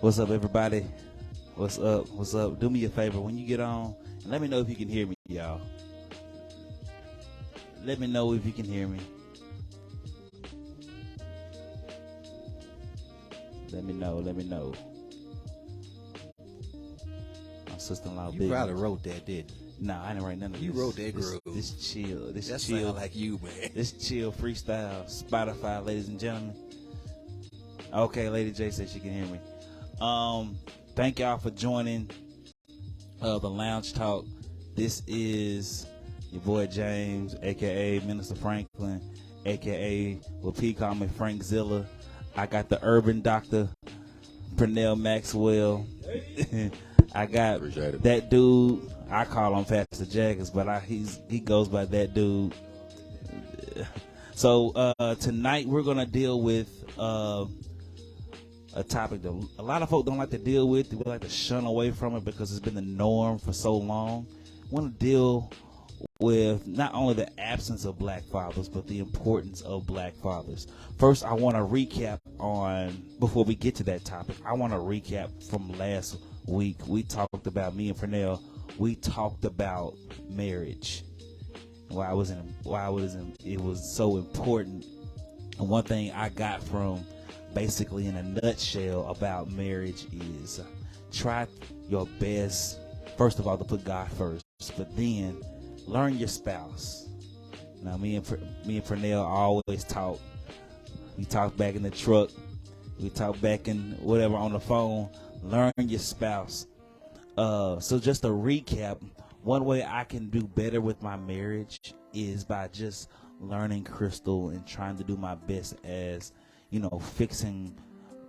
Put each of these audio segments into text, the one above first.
What's up, everybody? What's up? What's up? Do me a favor when you get on, and let me know if you can hear me, y'all. Let me know if you can hear me. Let me know. Let me know. My sister-in-law. You probably wrote that, didn't you? Nah, I didn't write none of You this. wrote that groove. This chill. This That chill. sound like you, man. This chill freestyle. Spotify, ladies and gentlemen. Okay, Lady J said she can hear me. Thank y'all for joining the Lounge Talk. This is your boy James, aka Minister Franklin, aka what P call me Frank Zilla. I got the Urban Doctor, Pernell Maxwell. I got that dude. I call him Pastor Jaggers, but he goes by that dude. So tonight we're gonna deal with a topic that a lot of folks don't like to deal with. They like to shun away from it because it's been the norm for so long. We want to deal with not only the absence of black fathers, but the importance of black fathers. First, I want to recap before we get to that topic, I want to recap from last week. We talked about, me and Pernell, we talked about marriage. Why it was so important. And one thing I got from basically in a nutshell about marriage is try your best, first of all, to put God first, but then learn your spouse. Now, me and Pernell always talk. We talk back in the truck. We talk back in whatever on the phone. Learn your spouse. So just to recap, one way I can do better with my marriage is by just learning Crystal and trying to do my best as, fixing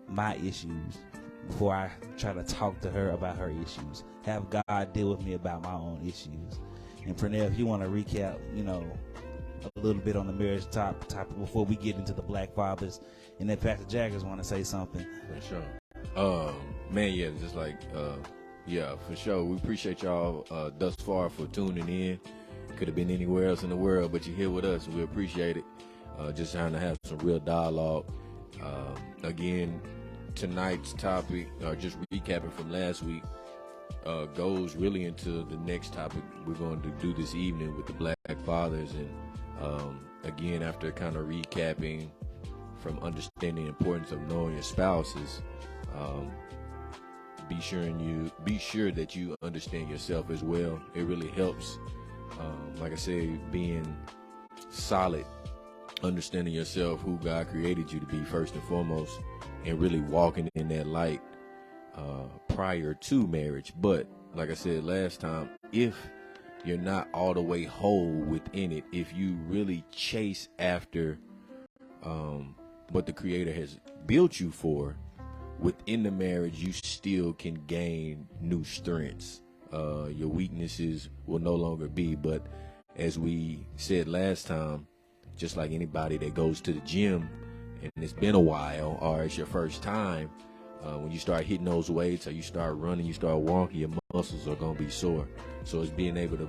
my issues before I try to talk to her about her issues. Have God deal with me about my own issues. And Pernell, if you want to recap, a little bit on the marriage topic before we get into the black fathers, and then Pastor Jaggers want to say something. For sure. Man, yeah, just like, yeah, for sure. We appreciate y'all thus far for tuning in. Could have been anywhere else in the world, but you're here with us. We appreciate it. Just trying to have some real dialogue. Again, tonight's topic, just recapping from last week, goes really into the next topic we're going to do this evening with the black fathers. And again, after kind of recapping from understanding the importance of knowing your spouses, be sure that you understand yourself as well. It really helps, like I said, being solid, understanding yourself, who God created you to be first and foremost, and really walking in that light prior to marriage. But like I said last time, if you're not all the way whole within it, if you really chase after what the Creator has built you for within the marriage, you still can gain new strengths. Your weaknesses will no longer be. But as we said last time, just like anybody that goes to the gym and it's been a while, or it's your first time, when you start hitting those weights, or you start running, you start walking, your muscles are going to be sore. So it's being able to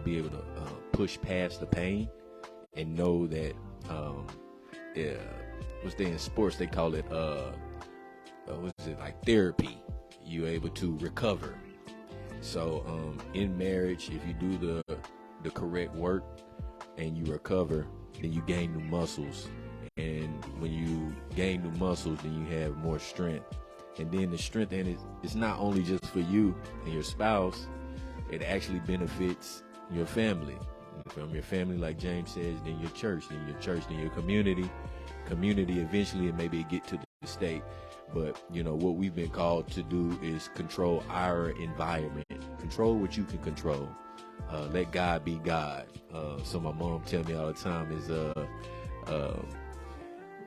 push past the pain and know that, in sports, they call it, like therapy. You're able to recover. So in marriage, if you do the correct work and you recover, then you gain new muscles. And when you gain new muscles, then you have more strength. And then the strength in it is not only just for you and your spouse, it actually benefits your family. From your family, like James says, then your church, then your community. Community, eventually, and maybe get to the state. But, what we've been called to do is control our environment. Control what you can control. Let God be God. So my mom tell me all the time is,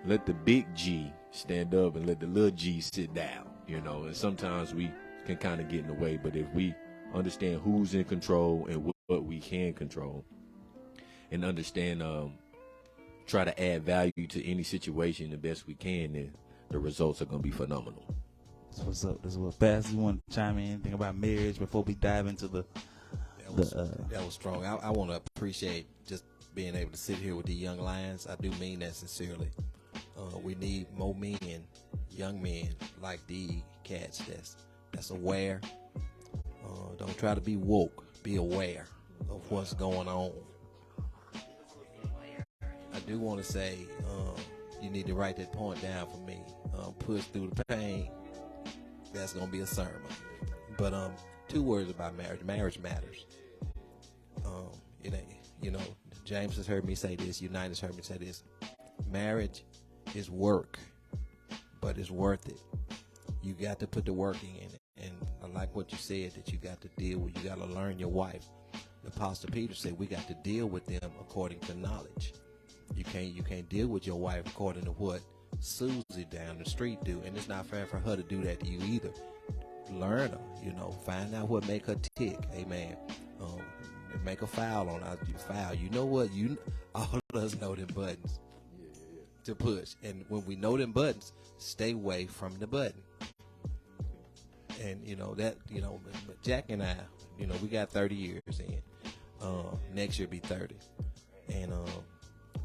let the big G stand up and let the little G sit down, and sometimes we can kind of get in the way. But if we understand who's in control and what we can control, and understand, try to add value to any situation the best we can, then the results are going to be phenomenal. So what's up? This is what Pastor, you want to chime in anything about marriage before we dive into that was strong. I want to appreciate just being able to sit here with the young lions. I do mean that sincerely. We need more men, young men like the cats that's that's aware. Don't try to be woke. Be aware of what's going on. I do want to say you need to write that point down for me. Push through the pain. That's going to be a sermon. But 2 words about marriage. Marriage matters. It ain't, you know, James has heard me say this. United has heard me say this. Marriage is work, but it's worth it. You got to put the work in it. And I like what you said, that you got to deal with. You got to learn your wife. Apostle Peter said we got to deal with them according to knowledge. You can't deal with your wife according to what Susie down the street do, and it's not fair for her to do that to you either. Learn her, you know, find out what make her tick. Amen. Make a foul on her. Foul. You know what? All of us know them buttons to push, and when we know them buttons, stay away from the button. And you know that, you know, Jack and I, you know, we got 30 years in. Next year be 30, and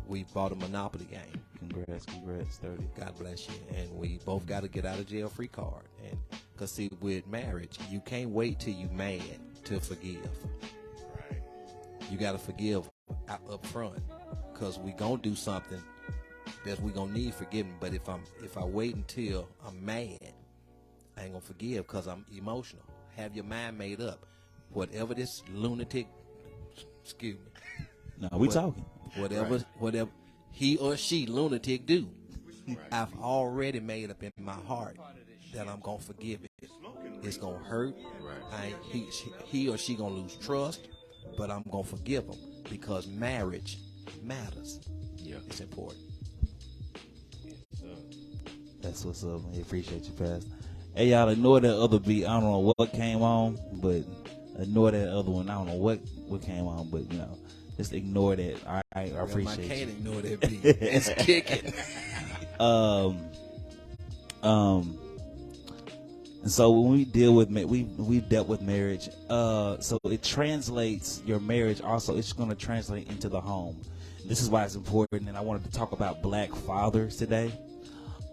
we bought a Monopoly game. Congrats, 30. God bless you. And we both got to get out of jail free card. And because see, with marriage, you can't wait till you mad to forgive. Right. You got to forgive up front, because we gonna do something that we gonna need forgiving. But if I wait until I'm mad, I ain't gonna forgive, because I'm emotional. Have your mind made up. Whatever this lunatic, excuse me. No, we talking. Whatever he or she lunatic do, I've already made up in my heart that I'm gonna forgive it. It's gonna hurt. He or she gonna lose trust, but I'm gonna forgive them, because marriage matters. Yeah, it's important. That's what's up. I appreciate you, Pastor. Hey, y'all, ignore that other beat. I don't know what came on, but ignore that other one. I don't know what came on, but you know, just ignore that. I appreciate I can't you. ignore that beat. It's kicking. And so when we deal with we've dealt with marriage. So it translates your marriage. Also, it's going to translate into the home. This is why it's important. And I wanted to talk about black fathers today.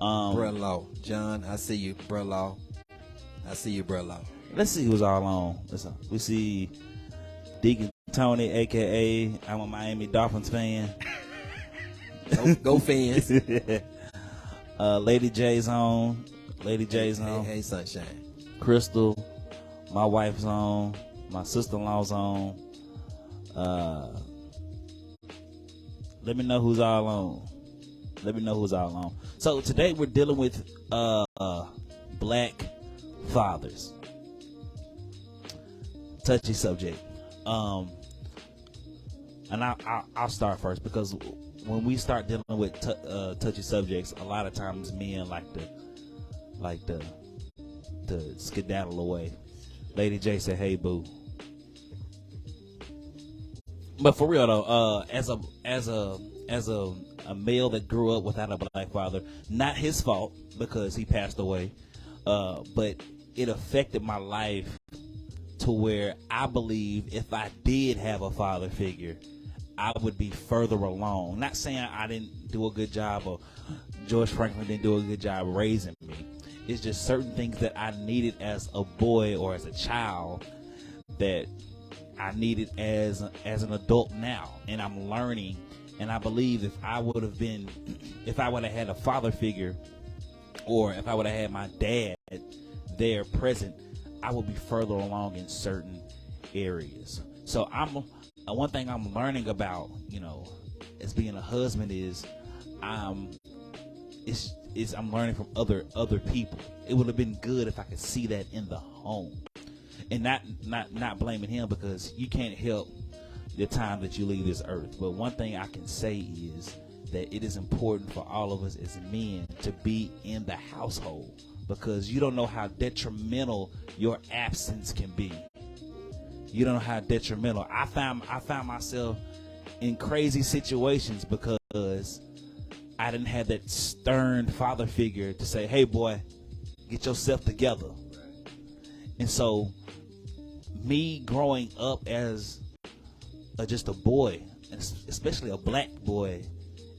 Bruh Law, John, I see you, Bruh Law. I see you, Bruh Law. Let's see who's all on. Listen, we see Deacon Tony, aka I'm a Miami Dolphins fan. Go fans. Lady J's on. Hey, sunshine. Crystal, my wife's on. My sister-in-law's on. Let me know who's all on. So today we're dealing with black fathers. Touchy subject. And I'll start first, because when we start dealing with touchy subjects, a lot of times men like to skedaddle away. Lady J said, "Hey, boo." But for real though, as a male that grew up without a black father, not his fault because he passed away, but it affected my life to where I believe if I did have a father figure, I would be further along. Not saying I didn't do a good job, or George Franklin didn't do a good job raising me. It's just certain things that I needed as a boy or as a child that I needed as an adult now, and I'm learning. And I believe if I would have had a father figure, or if I would have had my dad there present, I would be further along in certain areas. So one thing I'm learning about, you know, as being a husband is I'm learning from other people. It would have been good if I could see that in the home, and not blaming him, because you can't help the time that you leave this earth. But one thing I can say is that it is important for all of us as men to be in the household, because you don't know how detrimental your absence can be. You don't know how detrimental. I found myself in crazy situations because I didn't have that stern father figure to say, "Hey boy, get yourself together." And so me growing up as just a boy, especially a black boy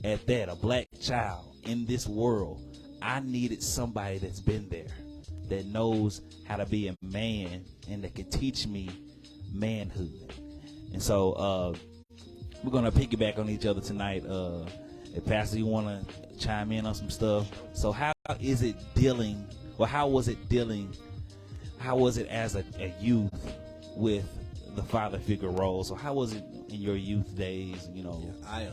at that, a black child in this world, I needed somebody that's been there. that knows how to be a man and that can teach me manhood. And so we're gonna piggyback on each other tonight. If Pastor, you wanna chime in on some stuff? So how is it dealing, or how was it as a youth with the father figure role? So how was it in your youth days? You know, I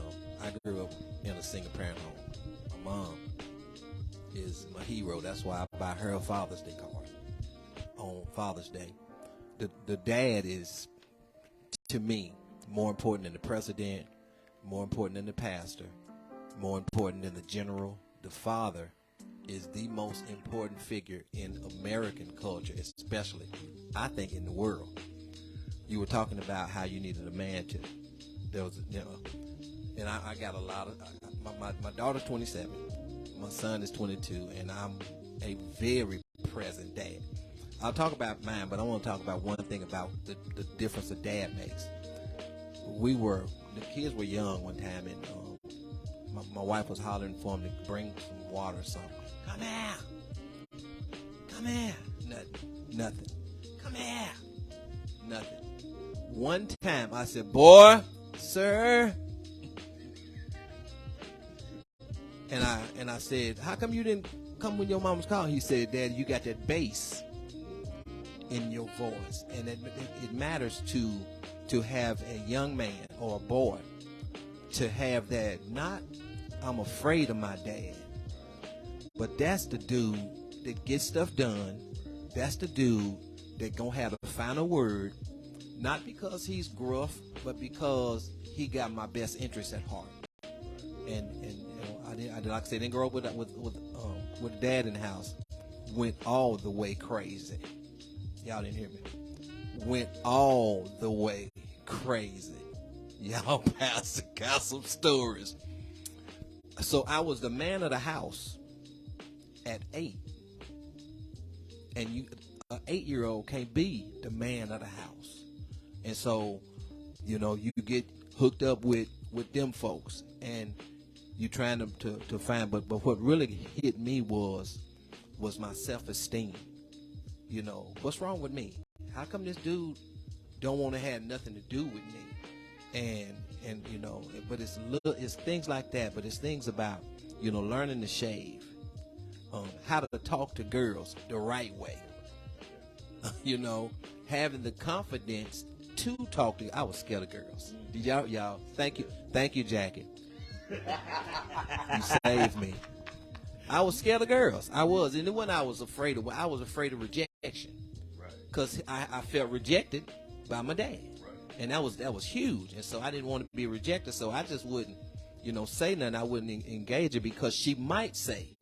grew up in a single parent home. My mom is my hero. That's why I buy her a Father's Day card on Father's Day. The dad is, to me, more important than the president, more important than the pastor, more important than the general. The father is the most important figure in American culture, especially, I think, in the world. You were talking about how you needed a man to, there was, and I got a lot of, my daughter's 27, my son is 22, and I'm a very present dad. I'll talk about mine, but I want to talk about one thing about the difference a dad makes. The kids were young one time, and my wife was hollering for him to bring some water or something. Come here. Nothing. Come here. Nothing. One time I said, boy, sir. And I said, how come you didn't come when your mom was calling? He said, Dad, you got that bass in your voice. And it matters to have a young man or a boy to have that, not I'm afraid of my dad, but that's the dude that gets stuff done. That's the dude that gonna have the final word, not because he's gruff, but because he got my best interest at heart. And I did, like I said, didn't grow up with a dad in the house. Went all the way crazy. Y'all didn't hear me. Went all the way crazy. Y'all Pastor got some stories. So I was the man of the house at 8. And an 8-year-old can't be the man of the house. And so, you get hooked up with them folks, and you trying to find, but what really hit me was my self-esteem. What's wrong with me? How come this dude don't want to have nothing to do with me? And but it's things like that. But it's things about learning to shave, how to talk to girls the right way. Having the confidence to talk to. I was scared of girls. Did y'all? Thank you, Jackie. You saved me. I was scared of girls. I was, and when I was afraid of rejection, right? Because I felt rejected by my dad. And that was huge. And so I didn't want to be rejected. So I just wouldn't, say nothing. I wouldn't engage her because she might say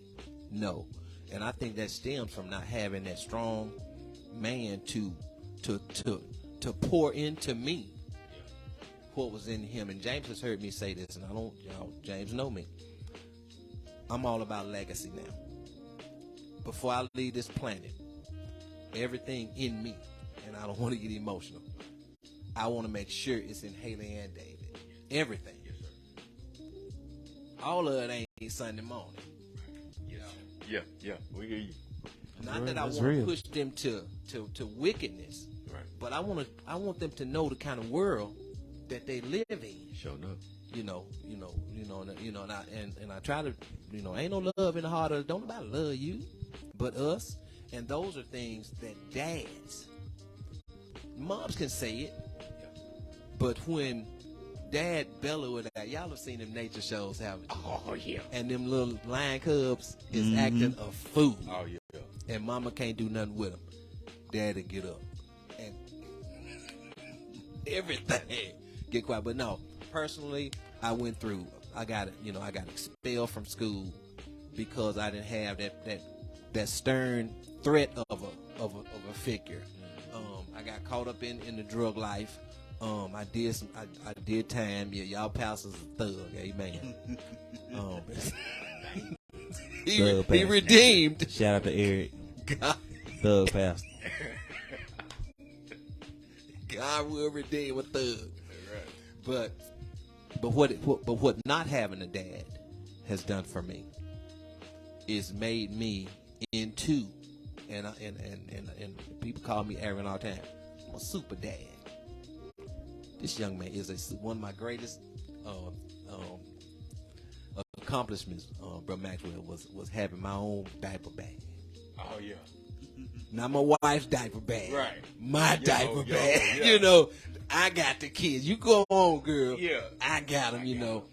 no. And I think that stems from not having that strong man to pour into me what was in him. And James has heard me say this, and James know me. I'm all about legacy now. Before I leave this planet, everything in me, and I don't want to get emotional, I want to make sure it's in Haley and David. Everything. Yes, sir. All of it ain't Sunday morning. Yeah, we hear you. Not that I want to push them to wickedness, right? But I want them to know the kind of world that they live in. Sure enough. And I try to, ain't no love in the heart of, don't nobody love you but us. And those are things that dads, moms can say it, but when dad bellow it out, y'all have seen them nature shows, haven't you? Oh, yeah. And them little lion cubs is acting a fool. Oh, yeah. And mama can't do nothing with them. Daddy get up and everything get quiet. But no, personally, I went through. I got expelled from school because I didn't have that stern threat of a figure. I got caught up in the drug life. I did time. Yeah, y'all pastors a thug. Amen. He redeemed. Shout out to Eric. God. Thug pastor. God will redeem a thug. Right. But what not having a dad has done for me is made me into and people call me Aaron all the time. I'm a super dad. This young man is one of my greatest accomplishments, Brother Maxwell, was having my own diaper bag. Oh yeah. Not my wife's diaper bag. Right. My diaper bag. Yeah. You know, I got the kids. You go on, girl. Yeah. I got them. You know,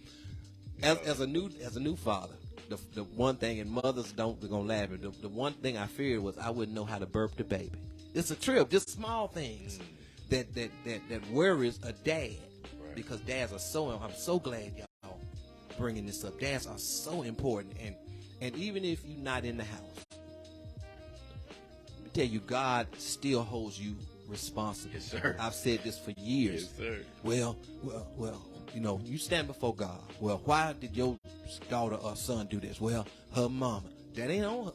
as a new father, the one thing, and mothers they're gonna laugh at. The one thing I feared was I wouldn't know how to burp the baby. It's a trip, just small things that worries a dad, because dads are so. I'm so glad y'all bringing this up. Dads are so important, and even if you're not in the house, let me tell you, God still holds you responsible. Yes, sir. I've said this for years. Yes, sir. Well, you know, you stand before God. Well, why did your daughter or son do this? Well, her mama. That ain't on her.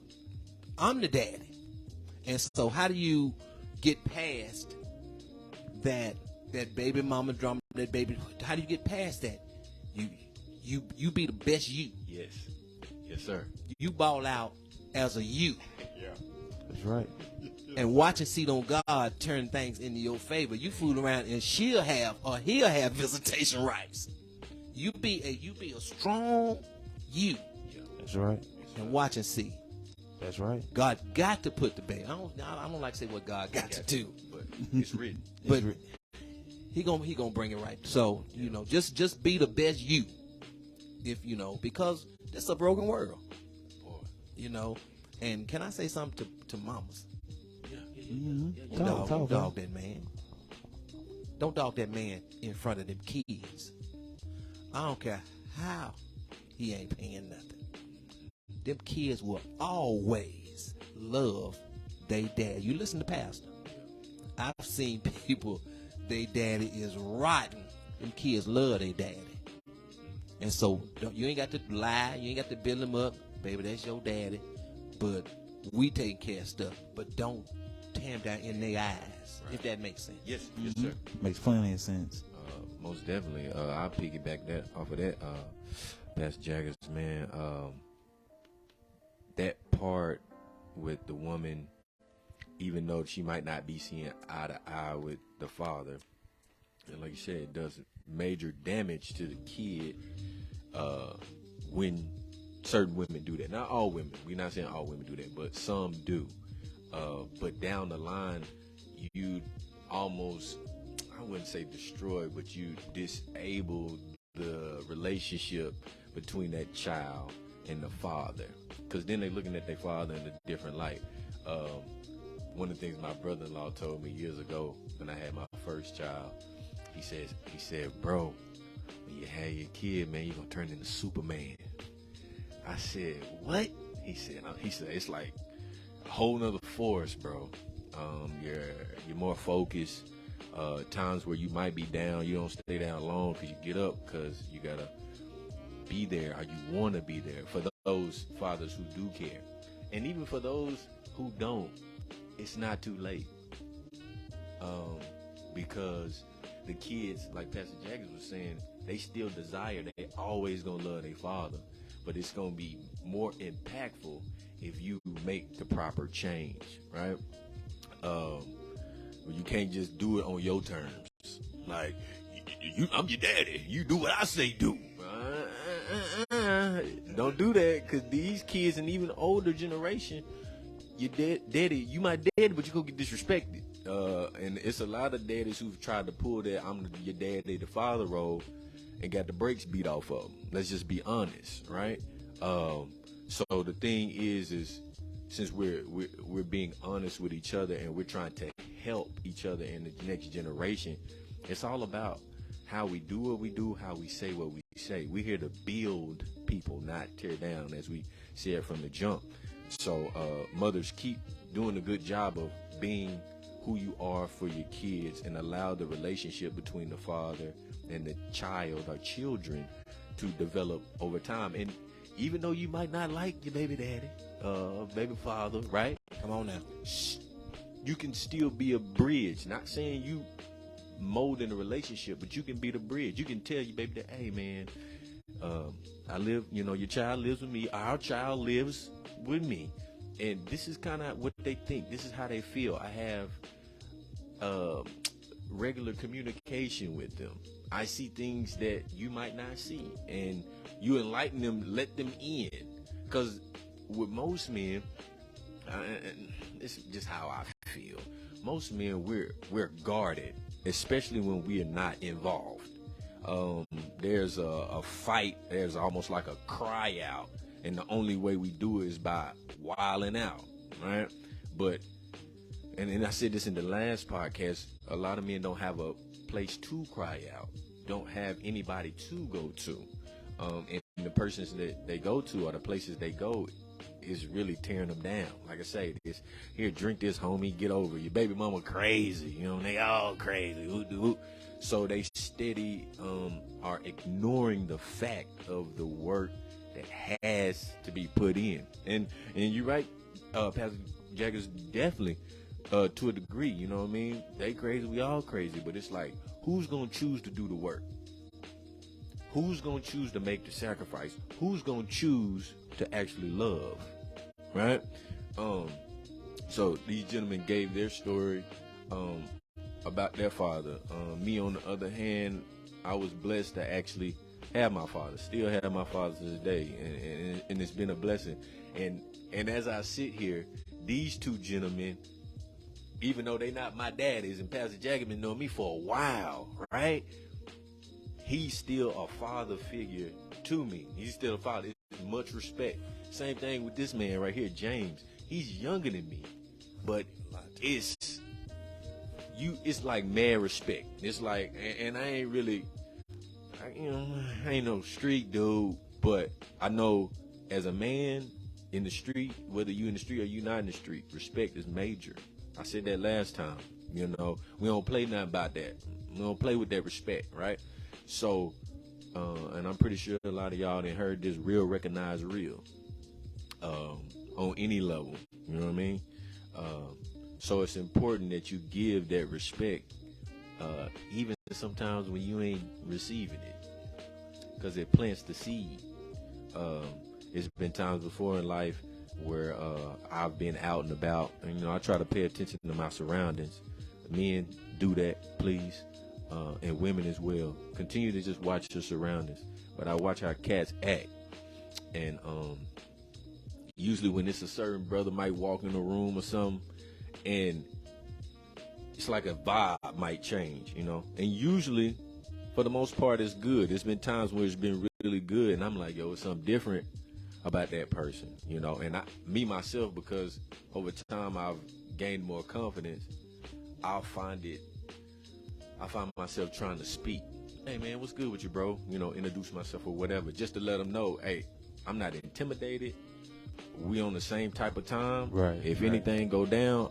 I'm the daddy. And so how do you get past that baby mama drama, that baby, how do you get past that? You be the best you. Yes. Yes, sir. You ball out as a you. Yeah. That's right. And watch and see on God turn things into your favor. You fool around and he'll have visitation rights. You be a strong you. Yeah. That's right. And watch and see. That's right. God got to put the baby. I don't like to say what God got to do, But it's written. but he gonna bring it right. So you know, just be the best you. If you know, because it's a broken world. Boy. You know, and can I say something to mamas? Mm-hmm. Don't dog that man. Don't dog that man in front of them kids. I don't care how he ain't paying nothing. Them kids will always love they dad. You listen to Pastor. I've seen people, they daddy is rotten. Them kids love they daddy. And so you ain't got to lie. You ain't got to build them up. Baby, that's your daddy. But we take care of stuff. But don't tear them down in their eyes, if that makes sense. Yes. Yes, sir. Makes plenty of sense. Most definitely. I'll piggyback that off of that, Pastor Jaggers, man. That part with the woman, even though she might not be seeing eye to eye with the father, and like you said, it does major damage to the kid when certain women do that. Not all women. We're not saying all women do that, but some do. But down the line, you almost, I wouldn't say destroy, but you disable the relationship between that child and the father, because then they're looking at their father in a different light. One of the things my brother-in-law told me years ago when I had my first child, he said, bro, when you have your kid, man, you're gonna turn into Superman. I said, what? He said it's like a whole nother force, bro. You're more focused. Times where you might be down, you don't stay down long because you get up, because you gotta be there, or you want to be there for those fathers who do care. And even for those who don't, it's not too late. Because the kids, like Pastor Jaggers was saying, they still desire, they always gonna love their father, but it's gonna be more impactful if you make the proper change, right? You can't just do it on your terms. Like, I'm your daddy, you do what I say do. Don't do that, because these kids and even older generation, your daddy, you my daddy, but you gonna get disrespected. And it's a lot of daddies who've tried to pull that I'm your daddy, the father role, and got the brakes beat off of them. Let's just be honest, right? So the thing is since we're being honest with each other and we're trying to help each other in the next generation, it's all about how we do what we do, how we say what we say. We're here to build people, not tear down, as we said from the jump. So mothers, keep doing a good job of being who you are for your kids, and allow the relationship between the father and the child or children to develop over time. And even though you might not like your baby daddy, baby father, right? Come on now. You can still be a bridge. Not saying you molding a relationship, but you can be the bridge. You can tell your baby that, hey man, I live, your child lives with me. Our child lives with me. and this is kind of what they think. This is how they feel. I have regular communication with them. I see things that you might not see, and you enlighten them, let them in. Because with most men, this is just how I feel. Most men, we're guarded, especially when we are not involved. There's a fight. There's almost like a cry out, and the only way we do it is by wilding out, right? But and I said this in the last podcast. A lot of men don't have a place to cry out. Don't have anybody to go to, and the persons that they go to or the places they go is really tearing them down. Like I say, this here, drink this, homie, get over it. Your baby mama crazy, you know, and they all crazy. So they steady are ignoring the fact of the work that has to be put in. And you're right, Pastor Jaggers, definitely to a degree, you know what I mean? They crazy, we all crazy, but it's like, who's gonna choose to do the work? Who's gonna choose to make the sacrifice? Who's gonna choose to actually love? Right? So these gentlemen gave their story about their father. Me, on the other hand, I was blessed to actually have my father, still have my father to this day, and it's been a blessing. And as I sit here, these two gentlemen, even though they not my daddies, and Pastor Jackman known me for a while, right? He's still a father figure to me. He's still a father. It's much respect. Same thing with this man right here, James. He's younger than me, but it's like mad respect. It's like, and I ain't really, I ain't no street dude, but I know as a man in the street, whether you in the street or you not in the street, respect is major. I said that last time, we don't play nothing about that. We don't play with that respect, right? So, and I'm pretty sure a lot of y'all done heard this real recognize real, on any level, you know what I mean? So it's important that you give that respect, even sometimes when you ain't receiving it, because it plants the seed. It's been times before in life where I've been out and about, and I try to pay attention to my surroundings. Men, do that, please, and women as well. Continue to just watch your surroundings. But I watch how cats act, and usually when it's a certain brother might walk in the room or something, and it's like a vibe might change, and usually, for the most part, it's good. There's been times where it's been really good, and I'm like, yo, it's something different about that person, and me myself, because over time I've gained more confidence, I find myself trying to speak. Hey man, what's good with you, bro? Introduce myself or whatever, just to let them know, hey, I'm not intimidated. We on the same type of time. Right. If anything go down,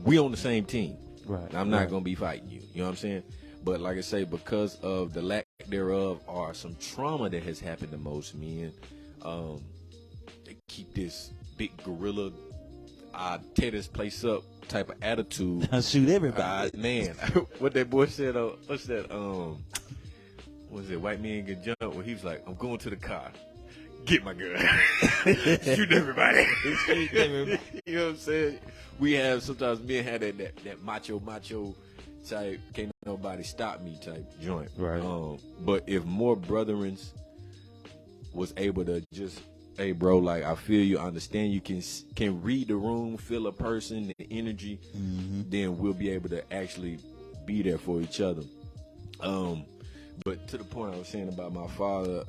we on the same team. Right. I'm not gonna be fighting you. You know what I'm saying? But like I say, because of the lack thereof or some trauma that has happened to most men, they keep this big gorilla, tear this place up type of attitude. Shoot everybody. Man, what that boy said, what's that, was it White Men Get Jumped? Where he was like, I'm going to the car. Get my gun. Shoot everybody. You know what I'm saying? We have, sometimes men have that macho type, can't nobody stop me type joint. Right. But if more brethrens was able to just, hey bro, like, I feel you, I understand you, can read the room, feel a person, the energy, then we'll be able to actually be there for each other. But to the point I was saying about my father,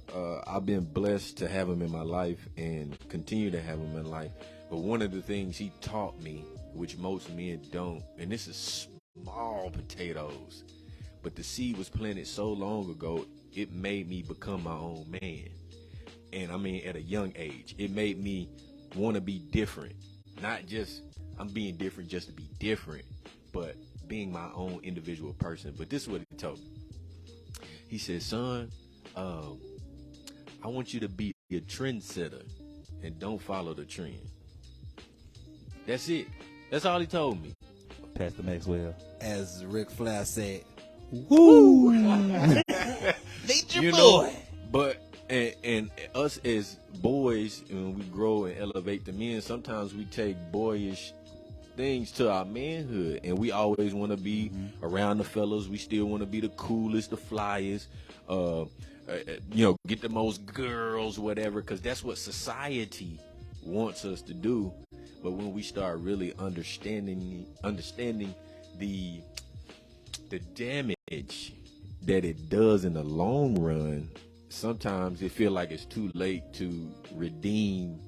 I've been blessed to have him in my life and continue to have him in life. But one of the things he taught me, which most men don't, and this is small potatoes, but the seed was planted so long ago, it made me become my own man. And I mean, at a young age, it made me want to be different. Not just, I'm being different just to be different, but being my own individual person. But this is what he told me. He said, son, I want you to be a trendsetter and don't follow the trend. That's it. That's all he told me. Pastor Maxwell. As Ric Flair said, Woo! Nature boy. But And us as boys, when we grow and elevate the men, sometimes we take boyish things to our manhood, and we always want to be around the fellas. We still want to be the coolest, the flyest, get the most girls, whatever, because that's what society wants us to do. But when we start really understanding the damage that it does in the long run, sometimes it feel like it's too late to redeem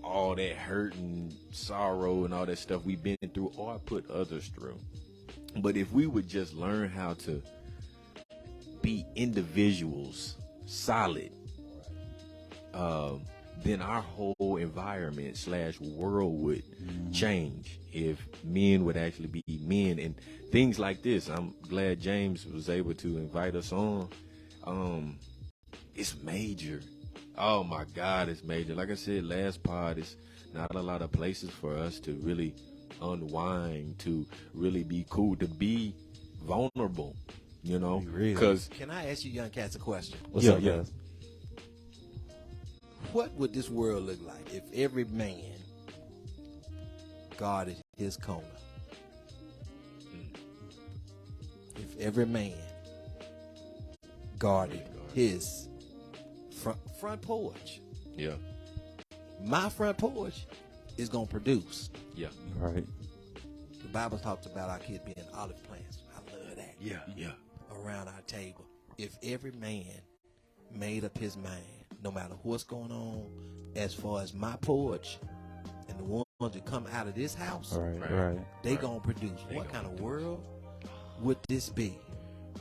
all that hurt and sorrow and all that stuff we've been through or put others through. But if we would just learn how to be individuals, solid, then our whole environment / world would change if men would actually be men and things like this. I'm glad James was able to invite us on. It's major. Oh my God, it's major. Like I said, last pod, it's not a lot of places for us to really unwind, to really be cool, to be vulnerable, because Can I ask you young cats a question? What's up, guys? What would this world look like if every man guarded his corner? If every man guarded his front porch. yeah, My front porch is going to produce. yeah, Right. The Bible talks about our kids being olive plants. I love that. yeah. Around our table. If every man made up his mind, no matter what's going on, as far as my porch and the ones that come out of this house, Right. they going to produce. What kind of world would this be?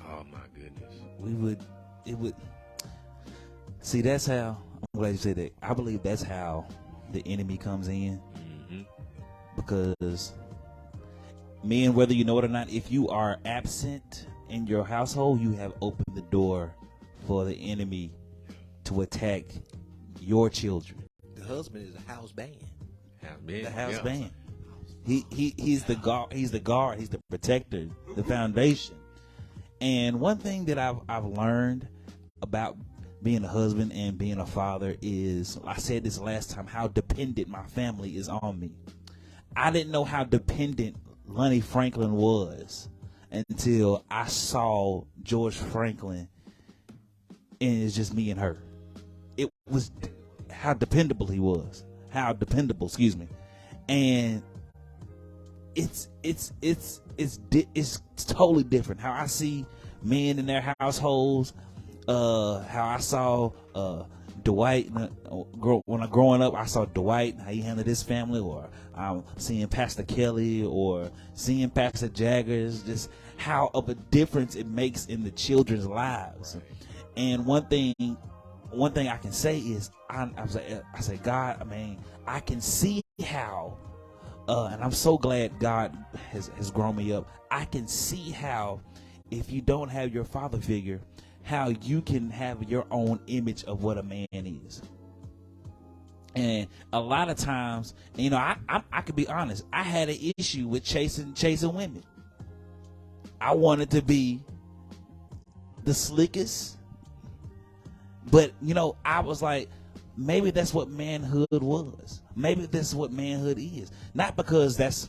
Oh my goodness. It would. See, that's how, I'm glad you said that. I believe that's how the enemy comes in. Because men, whether you know it or not, if you are absent in your household, you have opened the door for the enemy to attack your children. The husband is a house band. The house band. He's the guard. He's the guard. He's the protector, the foundation. And one thing that I've learned about being a husband and being a father is, I said this last time, how dependent my family is on me. I didn't know how dependent Lonnie Franklin was until I saw George Franklin, and it's just me and her. It was how dependable he was. How dependable, excuse me. And it's totally different how I see men in their households. How I saw Dwight when I growing up. I saw Dwight, how he handled his family, or I'm seeing Pastor Kelly or seeing Pastor Jaggers. Just how of a difference it makes in the children's lives. And one thing I can say is I say, God, I can see how, and I'm so glad God has grown me up. I can see how, if you don't have your father figure, how you can have your own image of what a man is. And a lot of times, I could be honest, I had an issue with chasing women. I wanted to be the slickest, but I was like, maybe that's what manhood was. Maybe that's what manhood is. Not because that's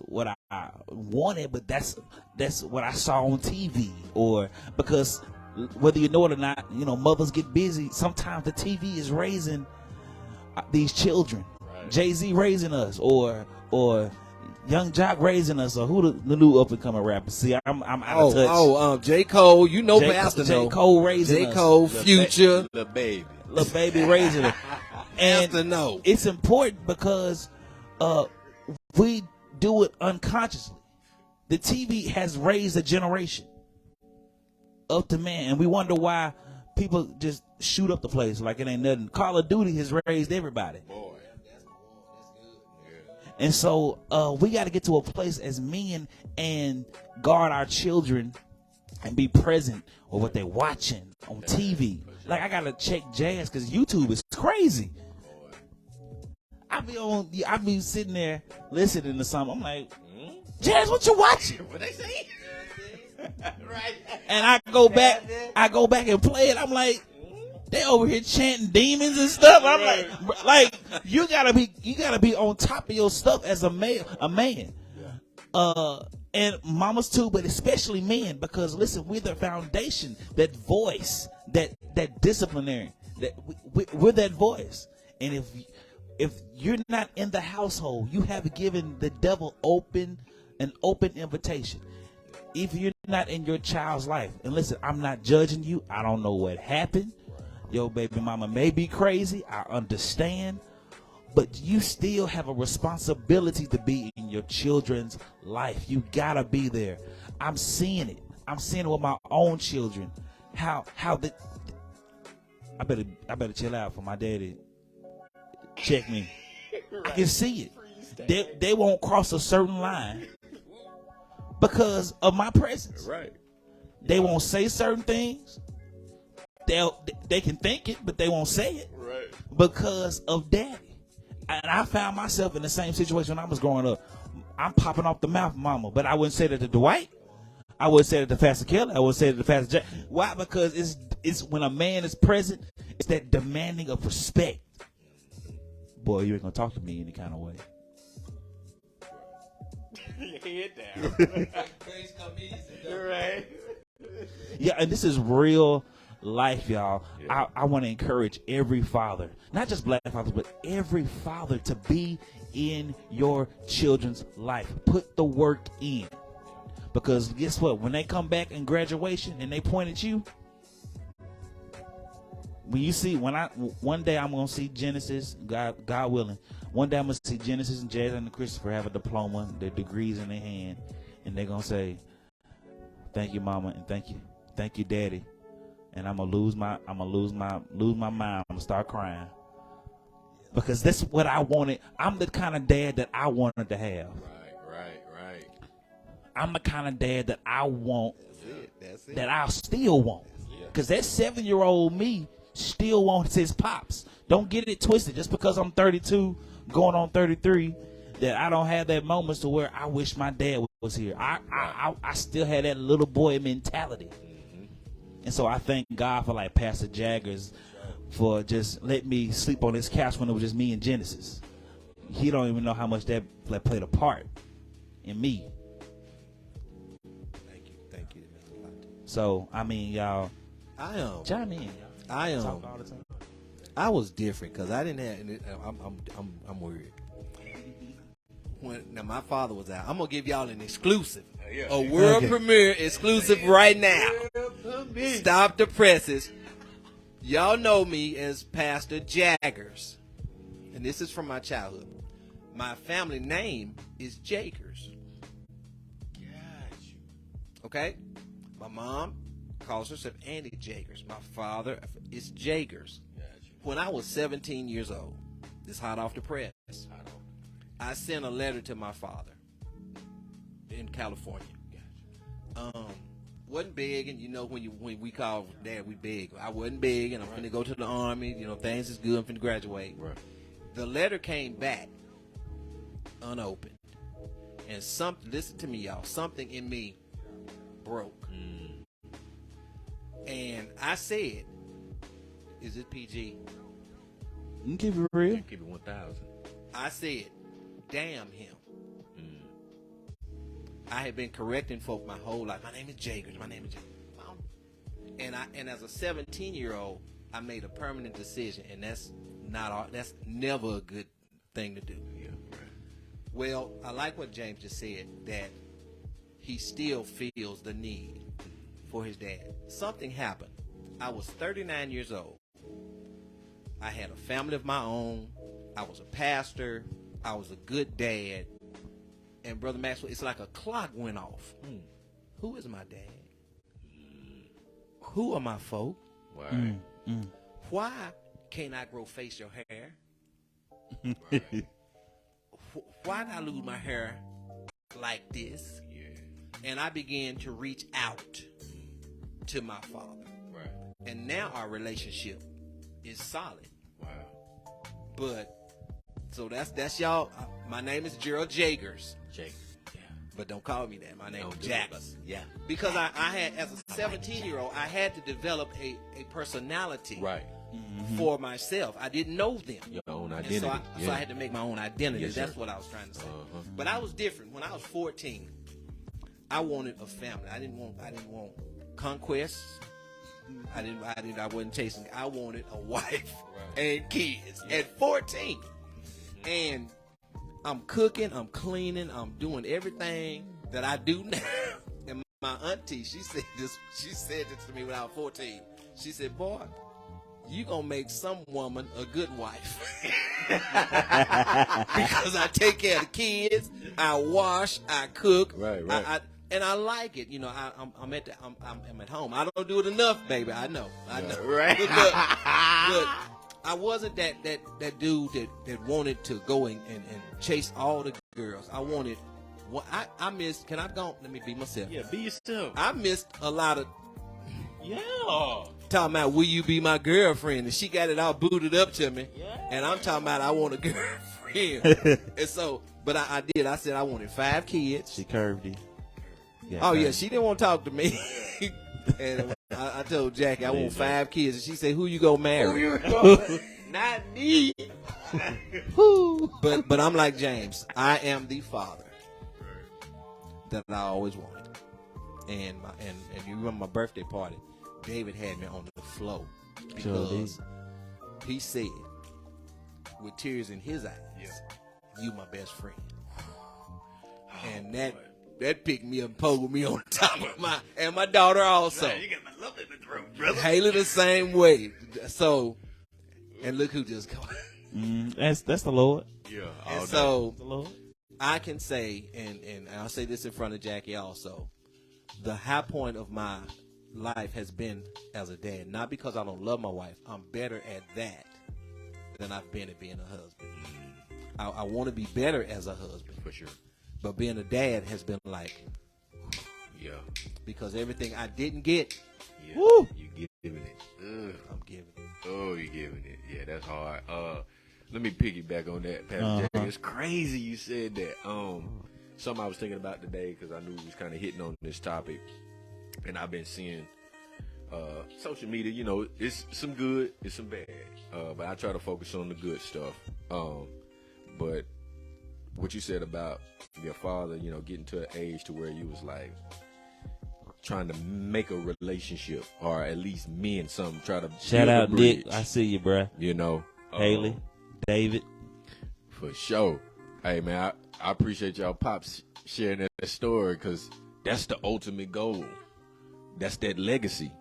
what I wanted, but that's what I saw on TV. Or because whether you know it or not, mothers get busy. Sometimes the TV is raising these children. Right. Jay-Z raising us, or Young Jock raising us, or who the new up and coming rapper. See, I'm out of touch. J. Cole, Pastor J. Cole raising us. J. Cole, Future, the baby raising us. And it's important because we do it unconsciously. The TV has raised a generation up to man, and we wonder why people just shoot up the place like it ain't nothing. Call of Duty has raised everybody. Boy. And so we got to get to a place as men and guard our children and be present with what they're watching on TV. Like, I got to check Jazz because YouTube is crazy. I be sitting there listening to something. I'm like, Jazz, what you watching? What they say? Right. And I go back and play it. I'm like, They over here chanting demons and stuff. I'm like, you gotta be on top of your stuff as a man. And mamas too, but especially men, because listen, we're the foundation, that voice, that disciplinary, that we're that voice. And if you're not in the household, you have given the devil an open invitation. If you're not in your child's life, and listen, I'm not judging you. I don't know what happened. Your baby mama may be crazy. I understand. But you still have a responsibility to be in your children's life. You gotta be there. I'm seeing it. I'm seeing it with my own children. How the I better chill out for my daddy. Check me. Right. I can see it. They won't cross a certain line because of my presence. Right. They won't say certain things. They can think it, but they won't say it. Right. Because of daddy. And I found myself in the same situation when I was growing up. I'm popping off the mouth, mama, but I wouldn't say that to Dwight. I wouldn't say that to Pastor Kelly. I wouldn't say that to Pastor Jack. Why? Because it's when a man is present, it's that demanding of respect. Boy, you ain't gonna talk to me any kind of way. Your head down. Grace come easy. Right. Yeah, and this is real life, y'all. Yeah. I want to encourage every father, not just black fathers, but every father to be in your children's life. Put the work in. Because guess what? When they come back in graduation and they point at you, when you see, one day I'm going to see Genesis, God willing, one day I'm going to see Genesis and Jazz and Christopher have a diploma, their degrees in their hand, and they're going to say, thank you, mama, and thank you, daddy. And I'm gonna lose my mind. I'm gonna start crying because that's what I wanted. I'm the kind of dad that I wanted to have. Right. I'm the kind of dad that I want. That's it. That I still want. Because that 7-year-old me still wants his pops. Don't get it twisted. Just because I'm 32, going on 33, that I don't have that moments to where I wish my dad was here. I still had that little boy mentality. And so I thank God for like Pastor Jaggers for just letting me sleep on his couch when it was just me and Genesis. He don't even know how much that played a part in me. Thank you. It means a lot. So I mean, y'all, chime in. Talk all the time. I was different because I didn't have. I'm worried. Now my father was out. I'm gonna give y'all an exclusive, a world premiere exclusive right now. Stop the presses. Y'all know me as Pastor Jaggers, and this is from my childhood. My family name is Jagers. Okay, my mom calls herself Annie Jagers. My father is Jagers. When I was 17 years old, this hot off the press, I sent a letter to my father in California. Wasn't big, and when we call dad, we big. I wasn't big, and I'm finna go to the army. Things is good. I'm finna graduate. Right. The letter came back unopened, and listen to me, y'all. Something in me broke, and I said, "Is it PG?" You keep it real. Keep it 1,000. I said, damn him. I had been correcting folk my whole life. My name is Jagers. And as a 17-year-old, I made a permanent decision, and that's never a good thing to do. Yeah, right. Well, I like what James just said, that he still feels the need for his dad. Something happened. I was 39 years old. I had a family of my own. I was a pastor. I was a good dad. And Brother Maxwell, it's like a clock went off. Who is my dad? Who are my folk? Why can't I grow facial hair? Why did I lose my hair like this? And I began to reach out to my father. And now our relationship is solid. But so that's y'all. My name is Gerald Jagers. but don't call me that. My name Don't is do Jax. it. Yeah. Because I had, as a 17-year-old, I had to develop a personality Right. for myself. I didn't know them. Your own And identity. so I had to make my own identity. Yes, That's sir. what I was trying to say. Uh-huh. But I was different. When I was 14, I wanted a family. I didn't want conquests. I wasn't chasing. I wanted a wife and kids at 14. And I'm cooking, I'm cleaning, I'm doing everything that I do now. And my auntie, she said this to me when I was 14. She said, "Boy, you gonna make some woman a good wife." Because I take care of the kids, I wash, I cook, Right. and I like it. You know, I'm at home. I don't do it enough, baby. I know. Right. But I wasn't that dude that wanted to go and chase all the girls. I wanted. I missed. Can I go? Let me be myself. Yeah, be yourself. I missed a lot of Yeah. talking about, will you be my girlfriend? And she got it all booted up to me. Yeah. And I'm talking about, I want a girlfriend. And so, but I did. I said I wanted 5 kids. She curved you. Oh, yeah. She didn't want to talk to me. And I told Jackie, I want 5 kids. And she said, who you gonna marry? Not me. But I'm like James. I am the father that I always wanted. And you remember my birthday party, David had me on the floor because he said, with tears in his eyes, you my best friend. And that picked me up and pulled me on top of my daughter also. You got my love in the throat, brother. Haley the same way. So, and look who just came. That's the Lord. Yeah. And so The Lord. I can say, and I'll say this in front of Jackie also, the high point of my life has been as a dad. Not because I don't love my wife. I'm better at that than I've been at being a husband. I want to be better as a husband. For sure. But being a dad has been like, Yeah. because everything I didn't get, Yeah. Woo. You giving it. Ugh. I'm giving it. Oh, you're giving it. Yeah, that's hard. Let me piggyback on that, Pastor Jack. It's crazy you said that. Something I was thinking about today because I knew we was kind of hitting on this topic, and I've been seeing social media. You know, it's some good, it's some bad, but I try to focus on the good stuff. But what you said about your father, you know, getting to an age to where you was like trying to make a relationship, or at least mend something, try to Shout build a out Nick. bridge, I see you, bruh. you know, Haley, David. for sure. Hey man, I appreciate y'all pops sharing that story, because that's the ultimate goal. That's that legacy,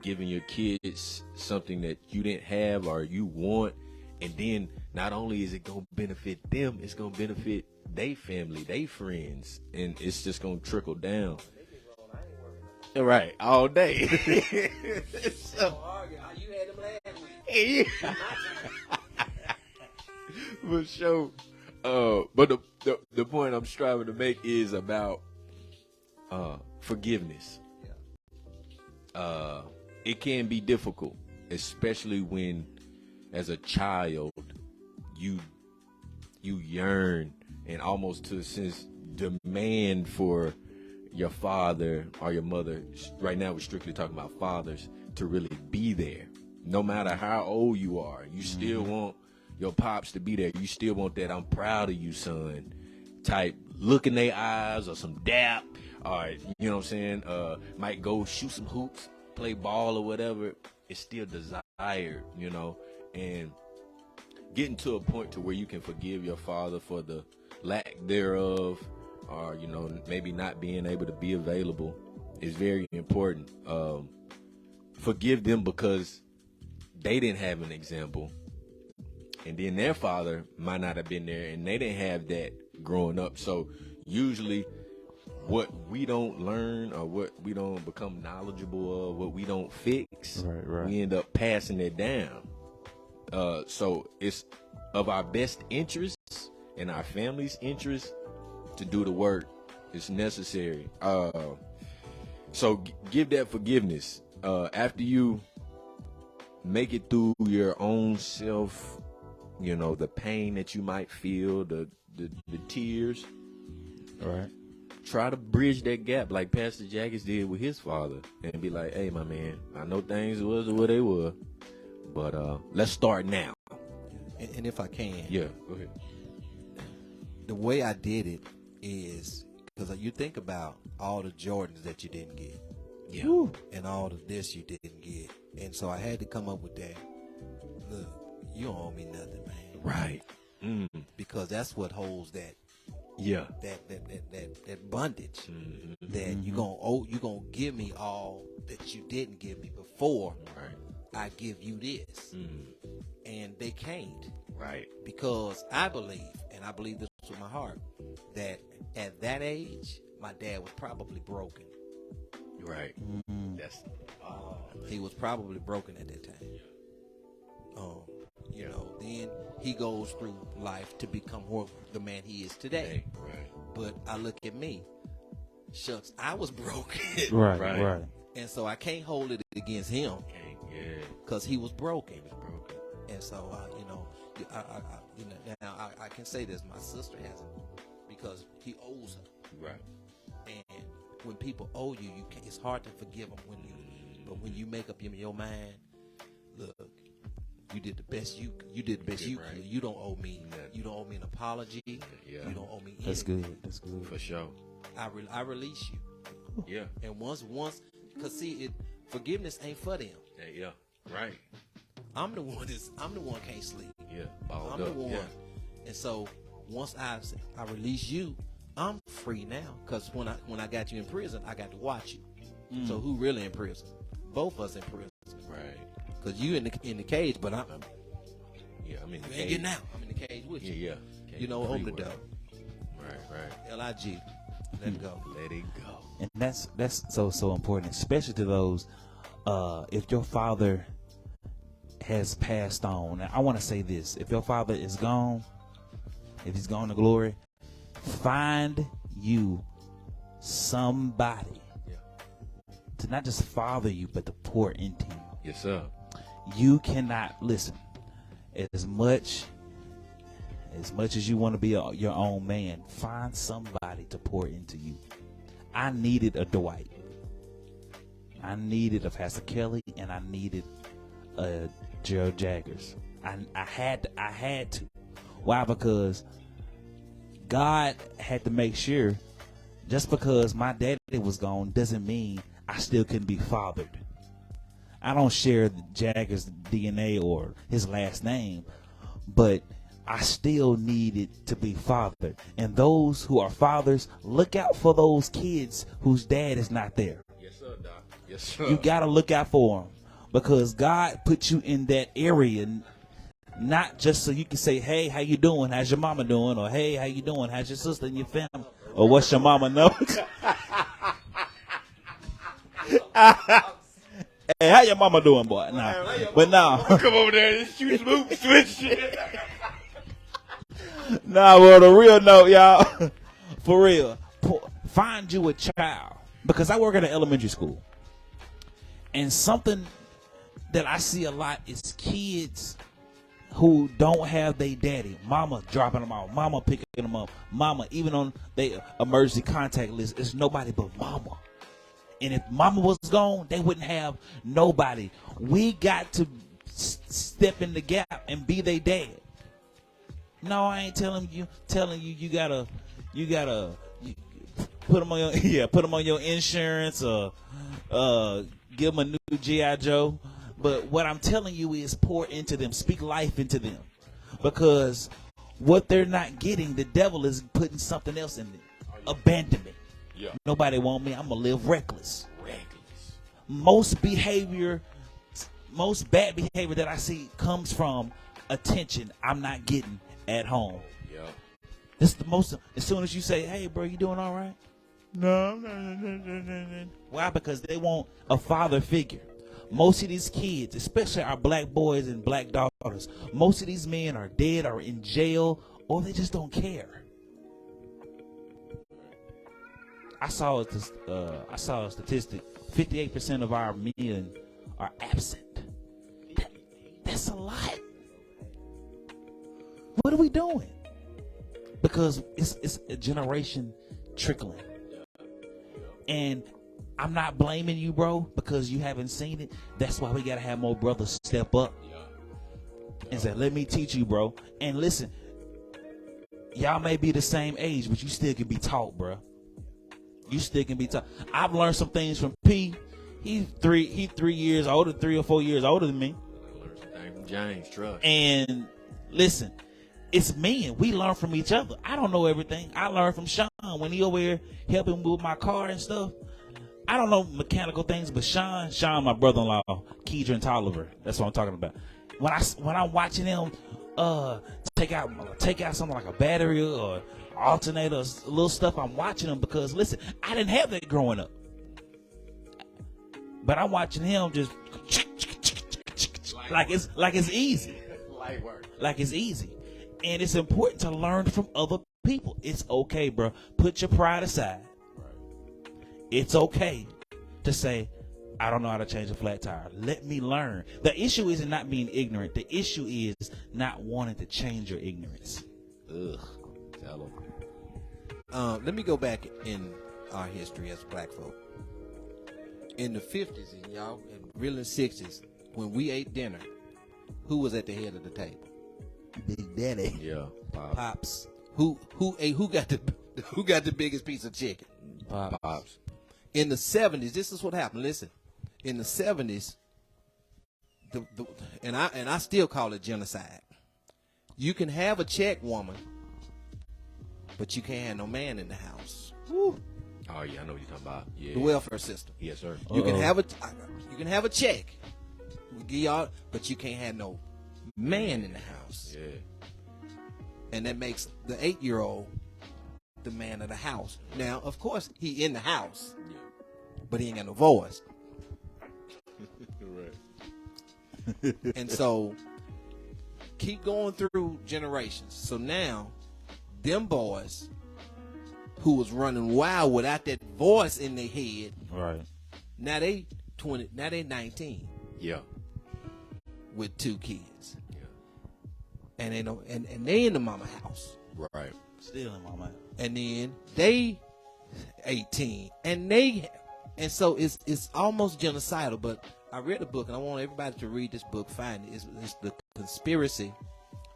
giving your kids something that you didn't have or you want, and then not only is it gonna benefit them, it's gonna benefit their family, their friends, and it's just gonna trickle down. Right, all day. So, You had them last week. for sure. But the point I'm striving to make is about forgiveness. It can be difficult, especially when, as a child, you yearn and almost to a sense demand for your father or your mother. Right now we're strictly talking about fathers, to really be there. No matter how old you are, you still want your pops to be there. You still want that "I'm proud of you, son" type look in their eyes, or some dap, or you know what I'm saying, might go shoot some hoops, play ball or whatever. It's still desired, you know. And getting to a point to where you can forgive your father for the lack thereof, or you know, maybe not being able to be available, is very important. Forgive them because they didn't have an example, and then their father might not have been there, and they didn't have that growing up. So usually what we don't learn, or what we don't become knowledgeable of, what we don't fix, Right. we end up passing it down. So it's of our best interests and our family's interest to do the work. It's necessary. So give that forgiveness. After you make it through your own self, you know, the pain that you might feel, the tears, Right. try to bridge that gap like Pastor Jackis did with his father, and be like, hey, my man, I know things was what they were, but let's start now. And if I can, Yeah, go ahead. the way I did it is because you think about all the Jordans that you didn't get. Yeah. Woo. And all of this you didn't get. And so I had to come up with that. Look, you don't owe me nothing, man. Right. Mm. Because that's what holds that Yeah. that bondage. Mm-hmm. That you gonna give me all that you didn't give me before Right. I give you this. Mm. And they can't. Right. Because I believe, and I believe this with my heart, that at that age, my dad was probably broken. Right. That's He was probably broken at that time. You know, then he goes through life to become the man he is today. right. But I look at me, shucks, I was broken. Right, Right. right. And so I can't hold it against him Okay. Yeah. because he was broken. It was broken. And so, now I can say this, my sister hasn't, because he owes her. Right. And when people owe you, it's hard to forgive them but when you make up your mind, look, you did the best you did the best you right. could. You don't owe me. Nothing. You don't owe me an apology. Yeah. You don't owe me anything. That's good. That's good. For sure. I release you. Yeah. And once, cause see, forgiveness ain't for them. Yeah. Right. I'm the one can't sleep. Yeah. Balled I'm the up. one. Yeah. And so once I release you, I'm free now. Cause when I got you in prison, I got to watch you. So who really in prison? Both of us in prison. Right. Cause you in the cage, but I'm Yeah. I mean, you ain't getting out. I'm in the cage with you. Yeah. You know, open the door. Right. LIG. Let it go. Let it go. And that's so important, especially to those if your father has passed on. Now, I want to say this: if your father is gone, if he's gone to glory, find you somebody to not just father you, but to pour into you. Yes, sir. You cannot listen as much as you want to be your own man. Find somebody to pour into you. I needed a Dwight. I needed a Pastor Kelly, and I needed a Gerald Jaggers. I had to. Why? Because God had to make sure. Just because my daddy was gone doesn't mean I still couldn't be fathered. I don't share the Jaggers DNA or his last name, but I still needed to be fathered. And those who are fathers, look out for those kids whose dad is not there. Yes, sir, Doc. Yes, sir. You got to look out for them, because God put you in that area, not just so you can say, hey, how you doing? How's your mama doing? Or hey, how you doing? How's your sister and your family? Or what's your mama know? Hey, how your mama doing, boy? Nah. But now, Come over there and shoot some hoops, switch shit. nah, well, the real note, y'all, for real, find you a child. Because I work at an elementary school. And something that I see a lot is kids who don't have their daddy. Mama dropping them off. Mama picking them up. Mama, even on their emergency contact list, it's nobody but mama. And if mama was gone, they wouldn't have nobody. We got to step in the gap and be their dad. No, I ain't telling you you gotta put them on your put them on your insurance or give them a new G.I. Joe. But what I'm telling you is pour into them, speak life into them, because what they're not getting, the devil is putting something else in them. Abandonment. Yeah. Nobody want me. I'm gonna live reckless. Reckless. Most bad behavior that I see comes from attention I'm not getting at home. Yeah. This the most. As soon as you say, "Hey, bro, you doing all right?" No. Why? Because they want a father figure. Most of these kids, especially our black boys and black daughters, most of these men are dead or in jail, or they just don't care. I saw a statistic: 58% of our men are absent. That's a lot. What are we doing? Because it's a generation trickling. And I'm not blaming you, bro, because you haven't seen it. That's why we gotta have more brothers step up and say, let me teach you, bro. And listen, y'all may be the same age, but you still can be taught, bro. You still can be taught. I've learned some things from P. He 3 years older, 3 or 4 years older than me. I learned some things from James, trust. And listen, it's men. We learn from each other. I don't know everything. I learned from Sean when he over here helping with my car and stuff. I don't know mechanical things, but Sean, my brother-in-law, Keedron Tolliver. That's what I'm talking about. When I'm watching him take out something like a battery or alternator, or little stuff, I'm watching him because listen, I didn't have that growing up. But I'm watching him just like it's easy. Light work. Like it's easy. And it's important to learn from other people. It's okay, bro. Put your pride aside. It's okay to say, I don't know how to change a flat tire. Let me learn. The issue isn't not being ignorant. The issue is not wanting to change your ignorance. Ugh. Tell Let me go back in our history as black folk. In the 50s and y'all, and really 60s, when we ate dinner, who was at the head of the table? Big Daddy. Yeah. Pops. Who got the biggest piece of chicken? Pops. In the 70s, this is what happened. Listen, in the 70s, and I still call it genocide. You can have a check woman, but you can't have no man in the house. Woo. Oh yeah, I know what you're talking about. Yeah. The welfare system. Yes, sir. You can have a check. We give y'all, but you can't have no man in the house. Yeah. And that makes the 8-year-old the man of the house. Now, of course, he in the house, but he ain't got no voice. Right. And so, keep going through generations. So now, them boys who was running wild without that voice in their head, Right. now they 20. Now they 19 Yeah. with 2 kids, Yeah. and they know, and they in the mama house. Right. Still in my mind. And then they 18 and so it's almost genocidal. But I read a book and I want everybody to read this book. Find it. It's The Conspiracy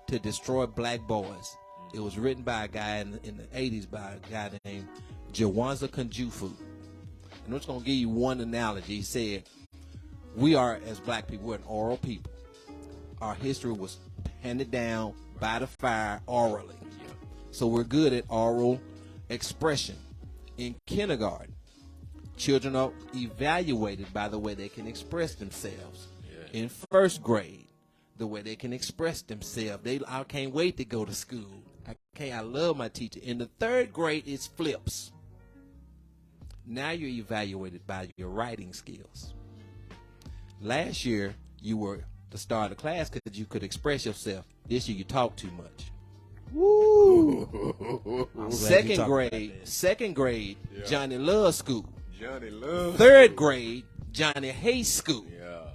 to Destroy Black Boys. It was written by a guy in the 80s by a guy named Jawanza Kunjufu. And I'm just going to give you one analogy. He said, we are, as black people, we're an oral people. Our history was handed down by the fire orally. So we're good at oral expression. In kindergarten, children are evaluated by the way they can express themselves. Yeah. In first grade, the way they can express themselves. I can't wait to go to school. I love my teacher. In the 3rd grade, it's flips. Now you're evaluated by your writing skills. Last year, you were the star of the class because you could express yourself. This year, you talk too much. Woo! Second grade, yeah. Johnny Love School. Johnny Love. 3rd grade, Johnny Hay School. Yeah.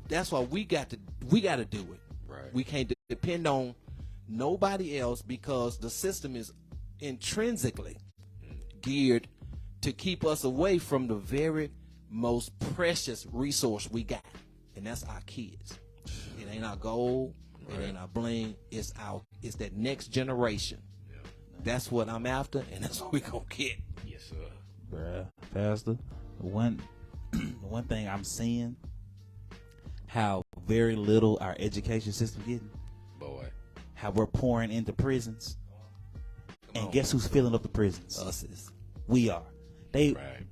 That's why we got to do it. Right. We can't depend on nobody else because the system is intrinsically geared to keep us away from the very most precious resource we got, and that's our kids. It ain't our gold. It ain't our bling. It's that next generation. Yeah. That's what I'm after, and that's what we gonna get. Yes, sir. Bruh, Pastor, the one thing I'm seeing, how very little our education system getting. Boy. How we're pouring into prisons. And guess who's filling up the prisons? Us. We are. They right.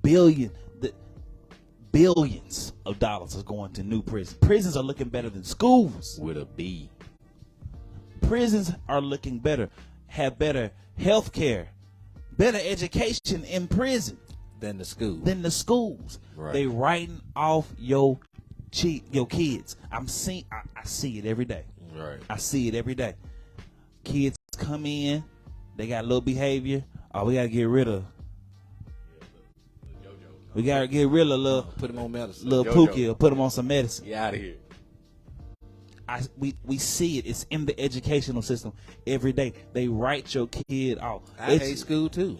billions of dollars is going to new prisons. Prisons are looking better than schools. With a B. Prisons are looking better, have better health care, better education in prison than the schools. Right. They writing off your kids. I see it every day. Right. I see it every day. Kids come in, they got low behavior. Oh, we gotta get rid of. We gotta get rid of little. Put them on medicine. Little Pookie, or put them on some medicine. Get out of here. We see it. It's in the educational system every day. They write your kid off. I hate school too.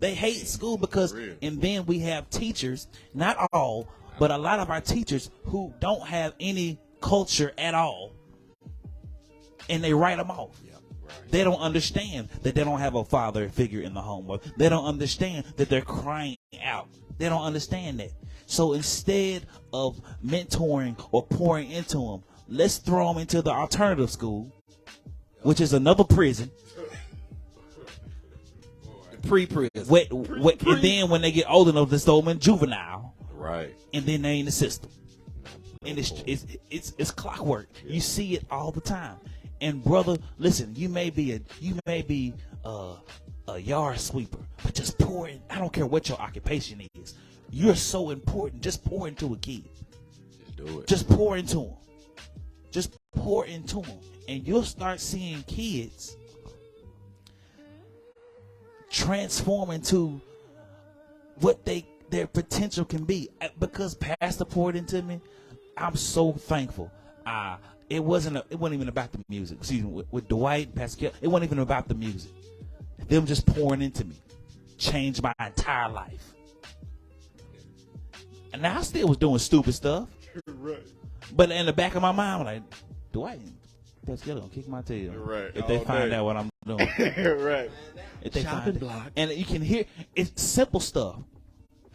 They hate school because, For real. and then we have teachers, not all, but a lot of our teachers who don't have any culture at all, and they write them off. They don't understand that they don't have a father figure in the home. Or they don't understand that they're crying out. They don't understand that. So instead of mentoring or pouring into them, let's throw them into the alternative school, which is another prison. Pre-prison. And then when they get old enough, let's throw them in juvenile. Right. And then they in the system. And it's clockwork. You see it all the time. And brother, listen, you may be a yard sweeper, but just pour in. I don't care what your occupation is. You're so important. Just pour into a kid. Just do it. Just pour into them. Just pour into them, and you'll start seeing kids transform into what their potential can be. Because Pastor poured into me, I'm so thankful. It wasn't even about the music. Excuse me, with Dwight and Pastor Kelly, it wasn't even about the music. Them just pouring into me changed my entire life. And I still was doing stupid stuff. Right. But in the back of my mind, I'm like, Dwight and Pastor Kelly gonna kick my tail. Right. If they All find day. out what I'm doing. Right. If they Chopping find it. block. And you can hear, it's simple stuff.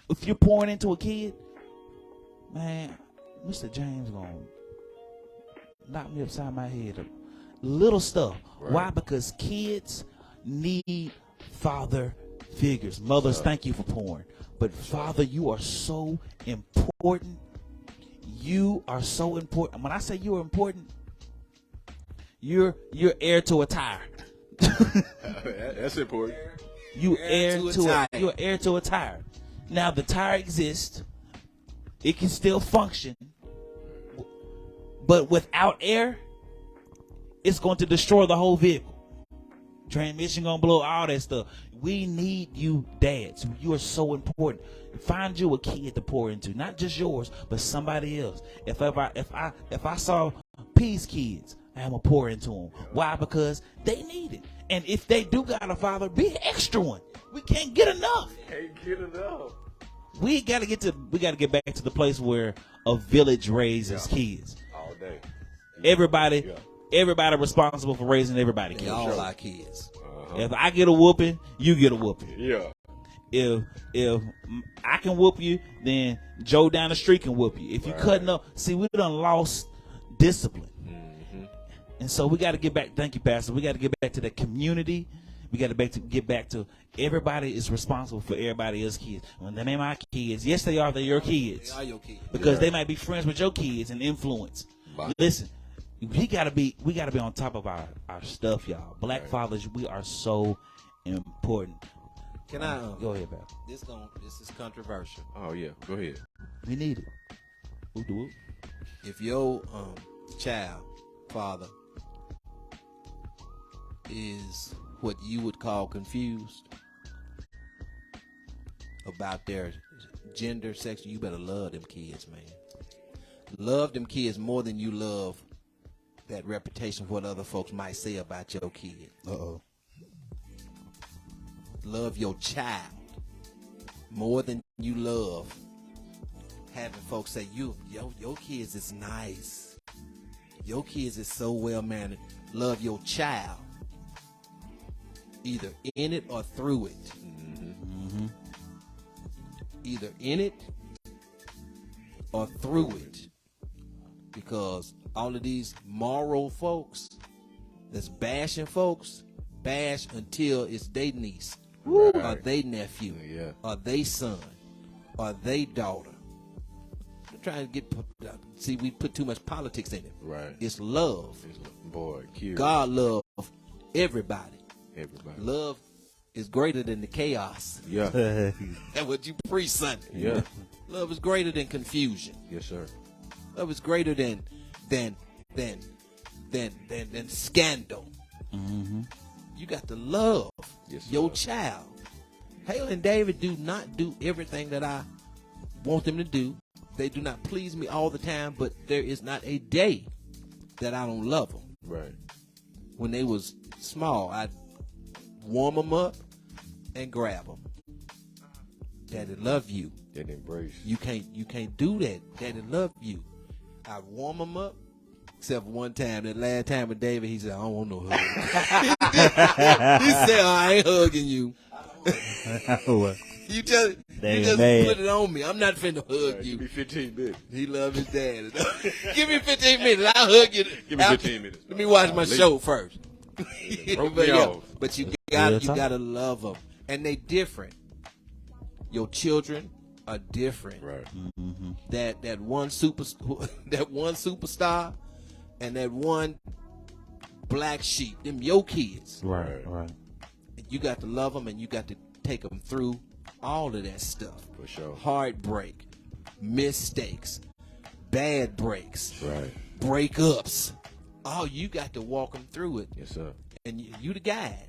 If you're pouring into a kid, man, Mr. James gonna knock me upside my head. Little stuff. Right. Why? Because kids need father figures. Mothers, thank you for pouring. But Father, you are so important. You are so important. When I say you are important, you're heir to a tire. That's important. You're heir Heir to a tire. Now the tire exists. It can still function. But without air, it's going to destroy the whole vehicle. Transmission gonna blow, all that stuff. We need you, dads. You are so important. Find you a kid to pour into, not just yours, but somebody else. If I saw P's kids, I'm gonna pour into them. Why? Because they need it. And if they do got a father, be an extra one. We can't get enough. Can't get enough. We gotta get back to the place where a village raises kids. All day. Everybody Yeah. responsible for raising everybody. They Kids. all our kids. If I get a whooping, you get a whooping. Yeah. If I can whoop you, then Joe down the street can whoop you. If you cutting up, see, we done lost discipline. Mm-hmm. And so we got to get back. Thank you, Pastor. We got to get back to the community. We got to get back to everybody is responsible for everybody else's kids. When they ain't my kids, yes, they are. They're your kids. They are your kids. Because they might be friends with your kids and influence. Bye. Listen, we gotta be on top of our stuff, y'all. Black fathers, we are so important. Can I Go ahead, Beth. This is controversial. Oh yeah. Go ahead. We need it. Who do it? If your child father is what you would call confused about their gender, sex, you better love them kids, man. Love them kids more than you love that reputation of what other folks might say about your kid. Uh-oh. Love your child more than you love having folks say your kids is nice. Your kids is so well mannered. Love your child either in it or through it. Mm-hmm. Either in it or through it. Because all of these moral folks that's bashing folks, bash until it's they niece, or they nephew, or they son, or they daughter. I'm trying to we put too much politics in it. Right. It's love. Boy, cute. God love everybody. Everybody. Love is greater than the chaos. Yeah. That's what you preach Sunday. Yeah. Love is greater than confusion. Yes, sir. Love is greater than scandal. Mm-hmm. You got to love Yes, your sir. child. Hale and David do not do everything that I want them to do. They do not please me all the time, but there is not a day that I don't love them. Right. When they was small, I'd warm them up and grab them. Daddy love you. That embrace. You can't do that. Daddy love you. I warm him up. Except one time, that last time with David, he said, I don't want no hug. He said, I ain't hugging you. You just put it on me. I'm not finna hug you. Give me 15 minutes. He love his daddy. Give me 15 minutes. I'll hug you. Give me 15 minutes. Let me watch my show first. Broke me off. But you gotta love them. And they different. Your children are different. Right. Mm-hmm. That one superstar and that one black sheep, them your kids. Right. You got to love them and you got to take them through all of that stuff. For sure. Heartbreak, mistakes, bad breaks, Right. breakups. Oh, you got to walk them through it. Yes, sir. And you the guide.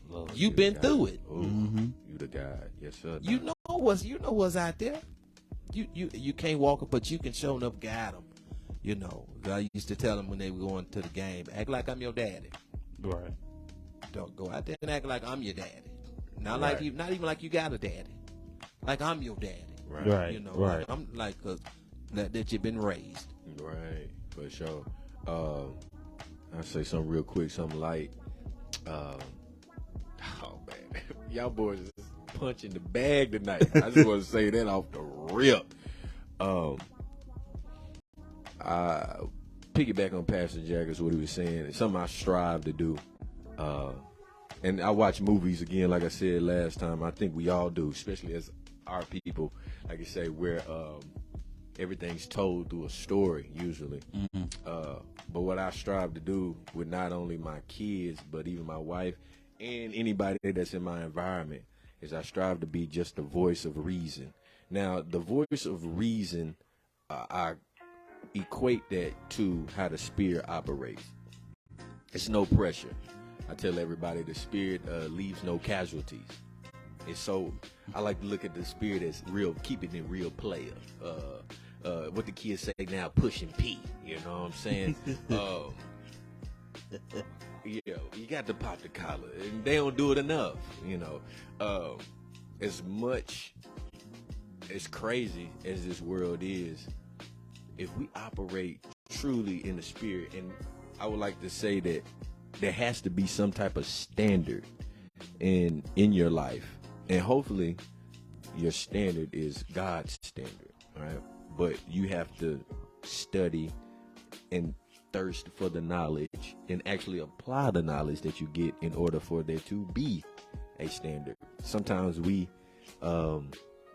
Lord, You the been guy. through it. Ooh, Mm-hmm. You the guy. Yes, sir. You know what's out there. You can't walk it, but you can show enough guide them. You know, I used to tell them when they were going to the game, act like I'm your daddy. Right. Don't go out there and act like I'm your daddy. Not Right. like you, not even like you got a daddy. Like I'm your daddy. Right. You know, Right. I'm like that you've been raised. Right. For sure. I'll say something real quick, something light. Oh, man. Y'all boys is punching the bag tonight. I just want to say that off the rip. I piggyback on Pastor Jaggers, what he was saying. It's something I strive to do. And I watch movies again, like I said last time. I think we all do, especially as our people, like you say, where everything's told through a story usually. Mm-hmm. But what I strive to do with not only my kids, but even my wife and anybody that's in my environment is I strive to be just the voice of reason. Now, the voice of reason, I equate that to how the spirit operates. It's no pressure. I tell everybody the spirit leaves no casualties. It's so, I like to look at the spirit as real, keeping it real player. What the kids say now, pushing P, you know what I'm saying? Yeah, you got to pop the collar, and they don't do it enough, you know. As much as crazy as this world is, if we operate truly in the spirit, and I would like to say that there has to be some type of standard in your life, and hopefully your standard is God's standard, right? But you have to study and thirst for the knowledge and actually apply the knowledge that you get in order for there to be a standard. Sometimes we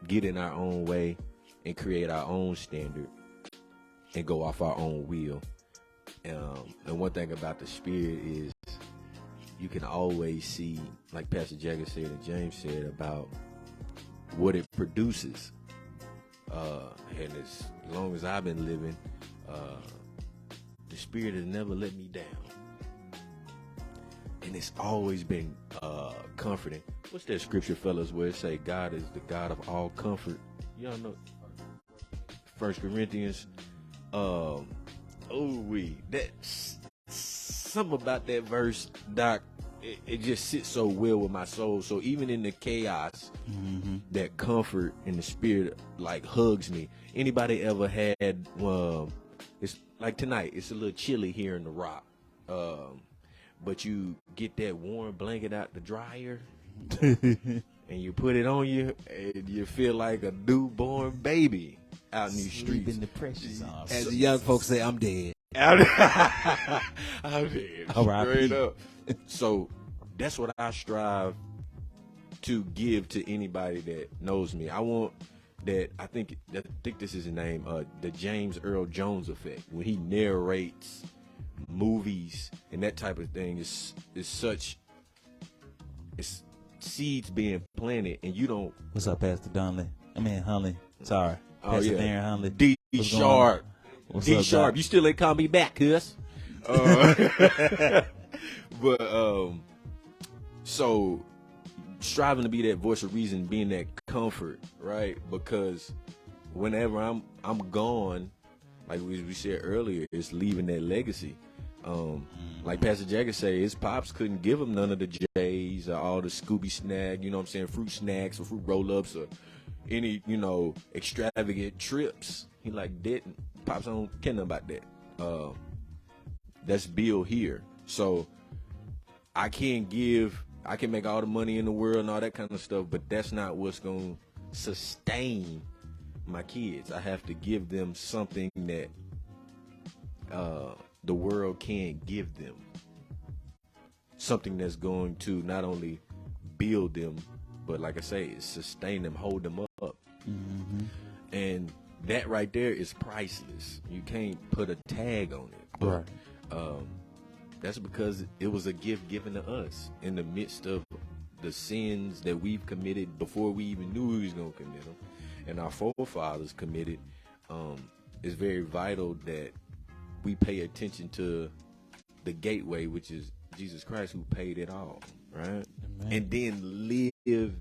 get in our own way and create our own standard and go off our own will. And one thing about the spirit is you can always see, like Pastor Jagger said and James said, about what it produces. And as long as I've been living, the spirit has never let me down. And it's always been comforting. What's that scripture, fellas, where it say God is the God of all comfort? Y'all know 1 Corinthians. That's something about that verse, Doc. It just sits so well with my soul. So even in the chaos, that comfort in the spirit like hugs me. Anybody ever had? It's like tonight. It's a little chilly here in the Rock, but you get that warm blanket out the dryer, and you put it on you, and you feel like a newborn baby out in these streets. In the precious arms. As the young folks say, I'm dead. I'm dead. R.I.P. Straight up. So that's what I strive to give to anybody that knows me. I want that. I think this is his name. The James Earl Jones effect. When he narrates movies and that type of thing, is such. It's seeds being planted, and you don't. What's up, Pastor Dunley? Hunley. Sorry. Pastor Darren Hunley. D What's going Sharp. on? What's D up, Sharp. Doc? You still ain't call me back, cuz. But so striving to be that voice of reason, being that comfort, right? Because whenever I'm gone, like we said earlier, it's leaving that legacy. Like Pastor Jagger say, his pops couldn't give him none of the J's or all the Scooby snack, you know what I'm saying, fruit snacks or fruit roll-ups or any, extravagant trips. He like didn't. Pops don't care nothing about that. That's built here. So I can make all the money in the world and all that kind of stuff, but that's not what's going to sustain my kids. I have to give them something that the world can't give them. Something that's going to not only build them, but like I say, sustain them, hold them up. Mm-hmm. And that right there is priceless. You can't put a tag on it. But, that's because it was a gift given to us in the midst of the sins that we've committed before we even knew we was going to commit them. And our forefathers committed. It's very vital that we pay attention to the gateway, which is Jesus Christ, who paid it all, right? Amen. And then live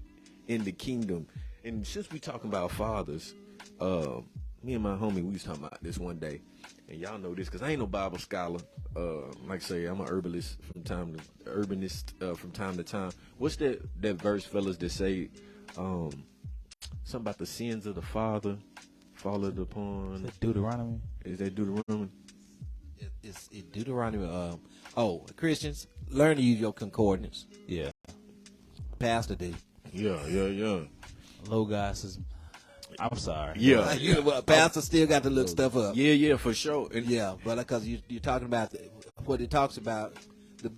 in the kingdom. And since we talking about fathers, me and my homie, we was talking about this one day. And y'all know this because I ain't no Bible scholar. Like I say, I'm an urbanist from time to time. What's that verse, fellas, that say something about the sins of the father followed upon? Is that Deuteronomy? Is that Deuteronomy? It's Deuteronomy. Christians, learn to use your concordance. Yeah. Pastor D. Yeah. Logos is. I'm sorry. Yeah. Pastor still got to look stuff up. Yeah, for sure. But because you're talking about what it talks about,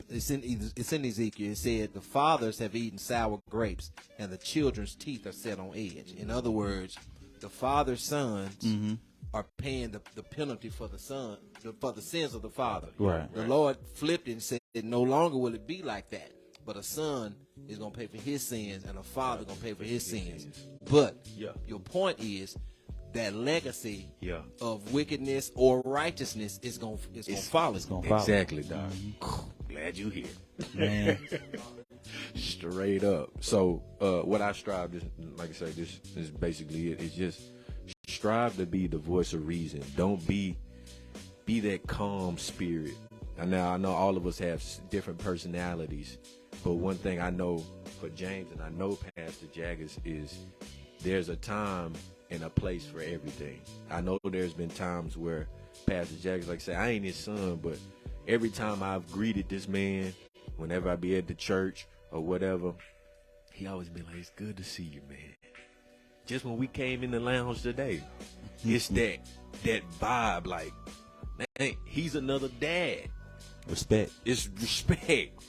it's in Ezekiel. It said the fathers have eaten sour grapes, and the children's teeth are set on edge. In other words, the father's sons are paying the penalty for the son for the sins of the father. Right. The Lord flipped it and said, no longer will it be like that. But a son is going to pay for his sins, and a father going to pay for his sins. But your point is that legacy of wickedness or righteousness is going to follow. It's going to follow. Exactly, Doc. Glad you here. Man. Straight up. So what I strive to, like I say, this is basically it. It's just strive to be the voice of reason. Don't be that calm spirit. And now I know all of us have different personalities. But one thing I know for James, and I know Pastor Jaggers, is there's a time and a place for everything. I know there's been times where Pastor Jaggers, like I say, I ain't his son, but every time I've greeted this man, whenever I be at the church or whatever, he always been like, it's good to see you, man. Just when we came in the lounge today, it's that vibe, like, man, he's another dad. Respect. It's respect.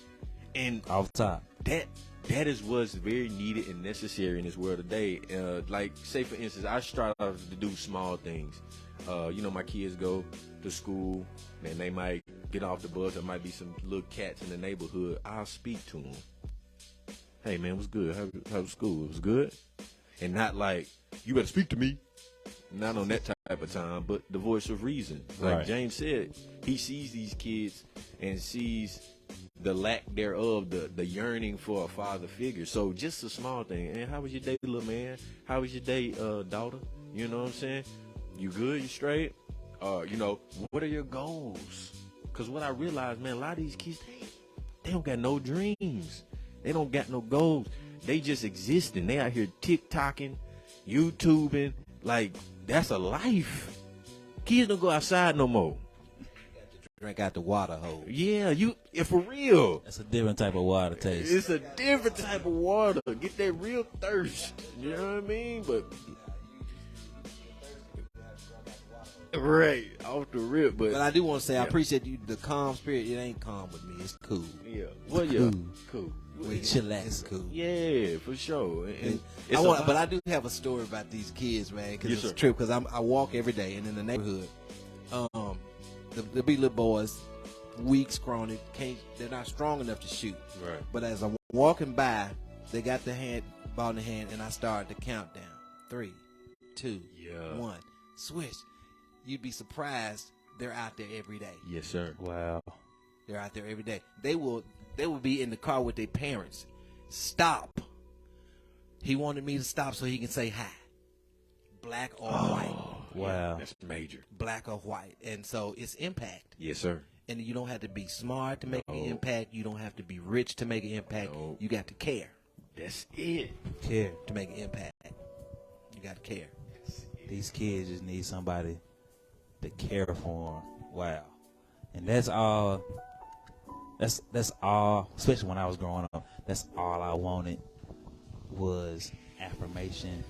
And off top, that is what's very needed and necessary in this world today. Like, say for instance, I strive to do small things. My kids go to school, and they might get off the bus. There might be some little cats in the neighborhood. I'll speak to them. Hey man, what's good? How was school? It was good. And not like, you better speak to me. Not on that type of time, but the voice of reason. Like James said, he sees these kids and sees the lack thereof, the yearning for a father figure. So just a small thing. And how was your day, little man? How was your day, daughter? You know what I'm saying? You good? You straight? What are your goals? Because what I realized, man, a lot of these kids, they don't got no dreams. They don't got no goals. They just existing. They out here TikToking, YouTubing. Like, that's a life. Kids don't go outside no more. Drink out the water hole. Yeah, for real. That's a different type of water taste. It's a different type of water. Get that real thirst. You know what I mean? But right, off the rip. But I do want to say, I appreciate you. The calm spirit, it ain't calm with me. It's cool. Yeah. Well, yeah. Cool. We chillax, cool. Yeah, for sure. And but I do have a story about these kids, man, because it's a trip. Because I walk every day, and in the neighborhood, the big little boys, weak, scrawny, they're not strong enough to shoot. Right. But as I'm walking by, they got the ball in the hand, and I started the countdown. 3, 2, 1, switch. You'd be surprised they're out there every day. Yes, sir. Wow. They're out there every day. They will be in the car with their parents. Stop. He wanted me to stop so he can say hi. Black or white. Wow. That's major. Black or white. And so it's impact. Yes, sir. And you don't have to be smart to make an impact. You don't have to be rich to make an impact. No. You got to care. That's it. Care to make an impact. You got to care. These kids just need somebody to care for them. Wow. And that's all. That's all. Especially when I was growing up, that's all I wanted was affirmation.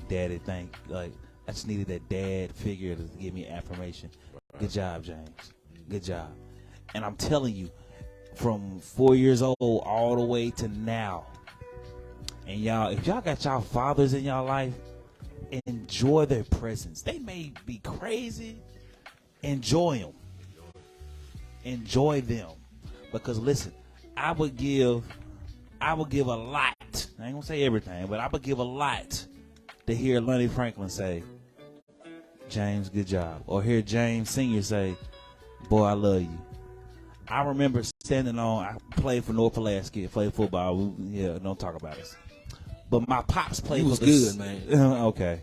Daddy, I just needed that dad figure to give me affirmation. Good job, James. Good job. And I'm telling you, from 4 years old all the way to now, and y'all, if y'all got y'all fathers in y'all life, enjoy their presence. They may be crazy. Enjoy them. Enjoy them. Because listen, I would give a lot. I ain't gonna say everything, but I would give a lot to hear Lonnie Franklin say, James, good job. Or hear James Sr. say, boy, I love you. I remember I played for North Pulaski, played football. Don't talk about us. But my pops played You for was good, man. Okay.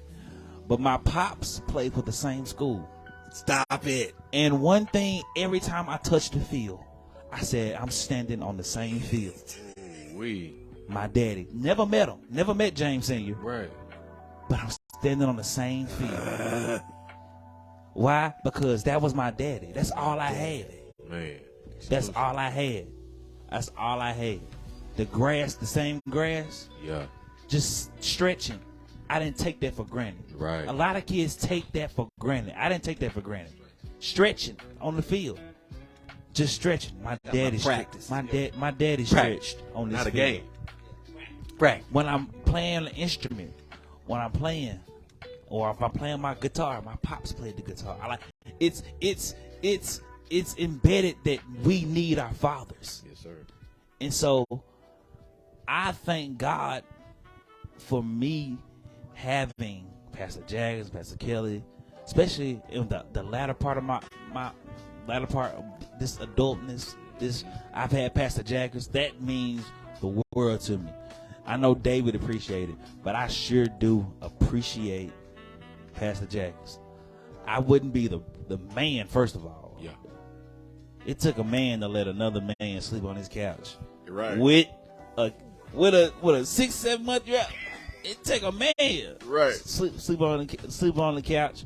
But my pops played for the same school. Stop it. And one thing, every time I touched the field, I said, I'm standing on the same field. My daddy. Never met him. Never met James Sr. Right. But I'm standing on the same field. Why? Because that was my daddy. That's all I had. Man. That's all I had. That's all I had. The grass, the same grass. Yeah. Just stretching. I didn't take that for granted. Right. A lot of kids take that for granted. I didn't take that for granted. Stretching on the field. Just stretching. My daddy practice. My daddy stretched on this Not a field. game. Right. When I'm playing an instrument, or if I'm playing my guitar, my pops played the guitar. It's embedded that we need our fathers. Yes, sir. And so I thank God for me having Pastor Jaggers, Pastor Kelly, especially in the latter part of my latter part of this adultness. I've had Pastor Jaggers. That means the world to me. I know David appreciated it, but I sure do appreciate Pastor Jaggers. I wouldn't be the man, first of all. Yeah. It took a man to let another man sleep on his couch. You're right. With a 6-7 month year, it take a man. Right. Sleep on the couch.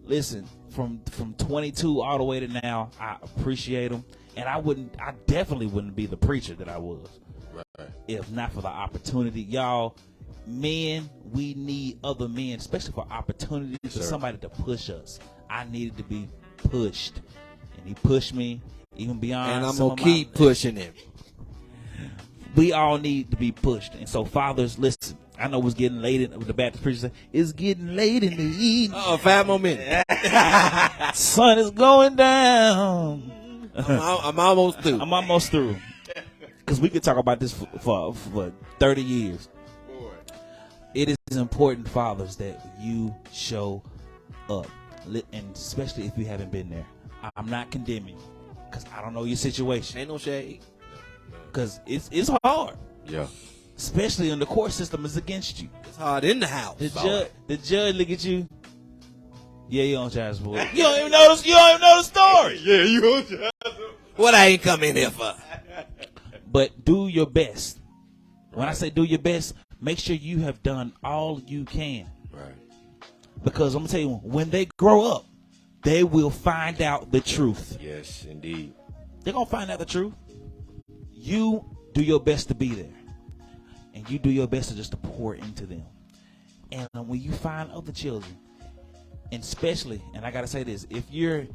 Listen, from 22 all the way to now, I appreciate him, and I definitely wouldn't be the preacher that I was. Right. If not for the opportunity. Y'all, men, we need other men, especially for opportunities, for sir. somebody to push us. I needed to be pushed, and he pushed me even beyond. And I'm some going to of my- keep pushing him. We all need to be pushed. And so, fathers, listen, I know it's getting late. The Baptist preacher said, it's getting late in the evening. 5 more minutes. Sun is going down. I'm almost through. I'm almost through. Because we could talk about this for 30 years. It is important, fathers, that you show up. And especially if you haven't been there. I'm not condemning, because I don't know your situation. Ain't no shade. Because it's hard. Yeah. Especially when the court system is against you. It's hard in the house. The judge look at you. Yeah, you on child support. You don't even know the story. Yeah, you on child support. What I ain't come in here for? But do your best. When I say do your best, make sure you have done all you can. Right. Because I'm going to tell you, when they grow up, they will find out the truth. Yes, indeed. They're going to find out the truth. You do your best to be there. And you do your best to just to pour into them. And when you find other children, and especially, and I got to say this, if you're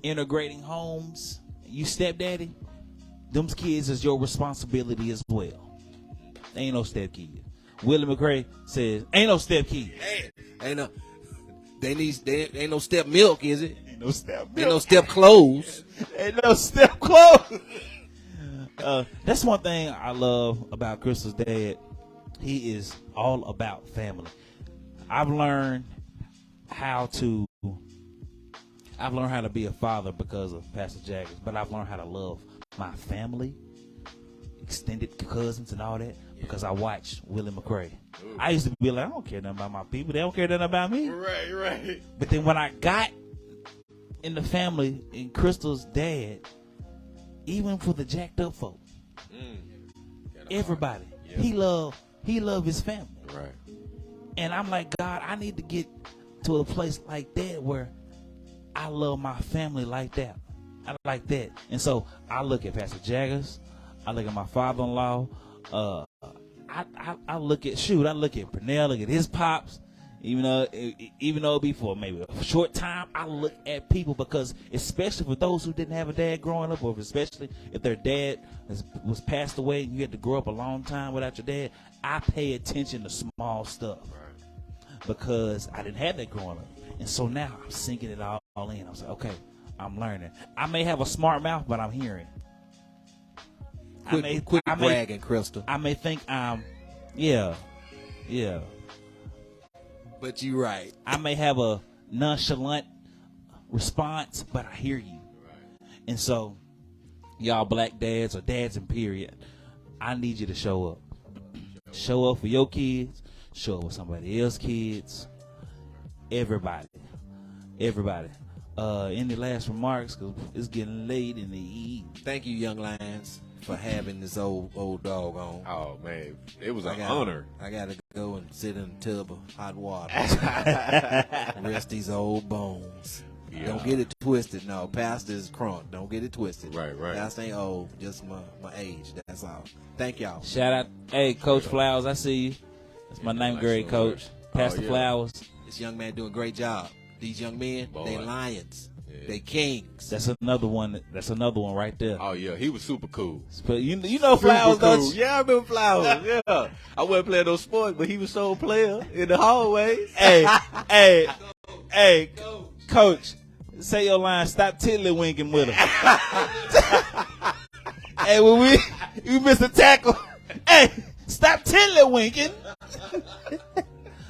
integrating homes, you stepdaddy, them kids is your responsibility as well. They ain't no step kid. Willie McRae says, ain't no step kid. Ain't no. Ain't no step milk, is it? Ain't no step Ain't no step clothes. Ain't no step clothes. That's one thing I love about Crystal's dad. He is all about family. I've learned how to be a father because of Pastor Jaggers, but I've learned how to love my family, extended cousins and all that, because I watched Willie McRae. I used to be like, I don't care nothing about my people. They don't care nothing about me. Right. But then when I got in the family, in Crystal's dad, even for the jacked up folk, everybody, he He loved his family. Right. And I'm like, God, I need to get to a place like that where I love my family like that. I like that. And so I look at Pastor Jaggers. I look at my father-in-law. I look at Pernell, look at his pops. Even though it be for maybe a short time, I look at people because, especially for those who didn't have a dad growing up, or especially if their dad was passed away and you had to grow up a long time without your dad, I pay attention to small stuff because I didn't have that growing up. And so now I'm sinking it all in. I'm like, okay, I'm learning. I may have a smart mouth, but I'm hearing. Quit bragging, Crystal. I may think I'm, yeah. But you're right. I may have a nonchalant response, but I hear you. Right. And so, y'all black dads or dads in period, I need you to show up. Show up for your kids. Show up for somebody else's kids. Everybody. Any last remarks? Because it's getting late in the evening. Thank you, Young Lions, for having this old dog on. Oh, man. It was an honor. I got to go and sit in a tub of hot water. Rest these old bones. Yeah. Don't get it twisted. No, Pastor is crunk. Don't get it twisted. Right. Pastor ain't old. Just my age. That's all. Thank y'all. Shout out. Hey, Coach Flowers, I see you. That's my ninth grade coach. Pastor Flowers. This young man doing a great job. These young men, they lions. Yeah. They kings. That's another one right there. Oh yeah, he was super cool. But you know Flowers, super cool. don't you? Yeah, I remember Flowers. Yeah, I wasn't playing no sports, but he was so player in the hallways. Hey, Coach, say your line. Stop tiddlywinking with him. Hey, when we missed a tackle. Hey, stop tiddlywinking.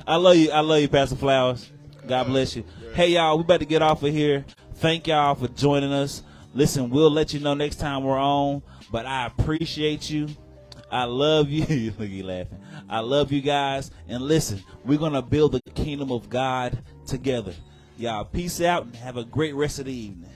I love you, Pastor Flowers. God bless you. Hey, y'all, we about to get off of here. Thank y'all for joining us. Listen, we'll let you know next time we're on, but I appreciate you. I love you. Look, you laughing. I love you guys. And listen, we're going to build the kingdom of God together. Y'all, peace out and have a great rest of the evening.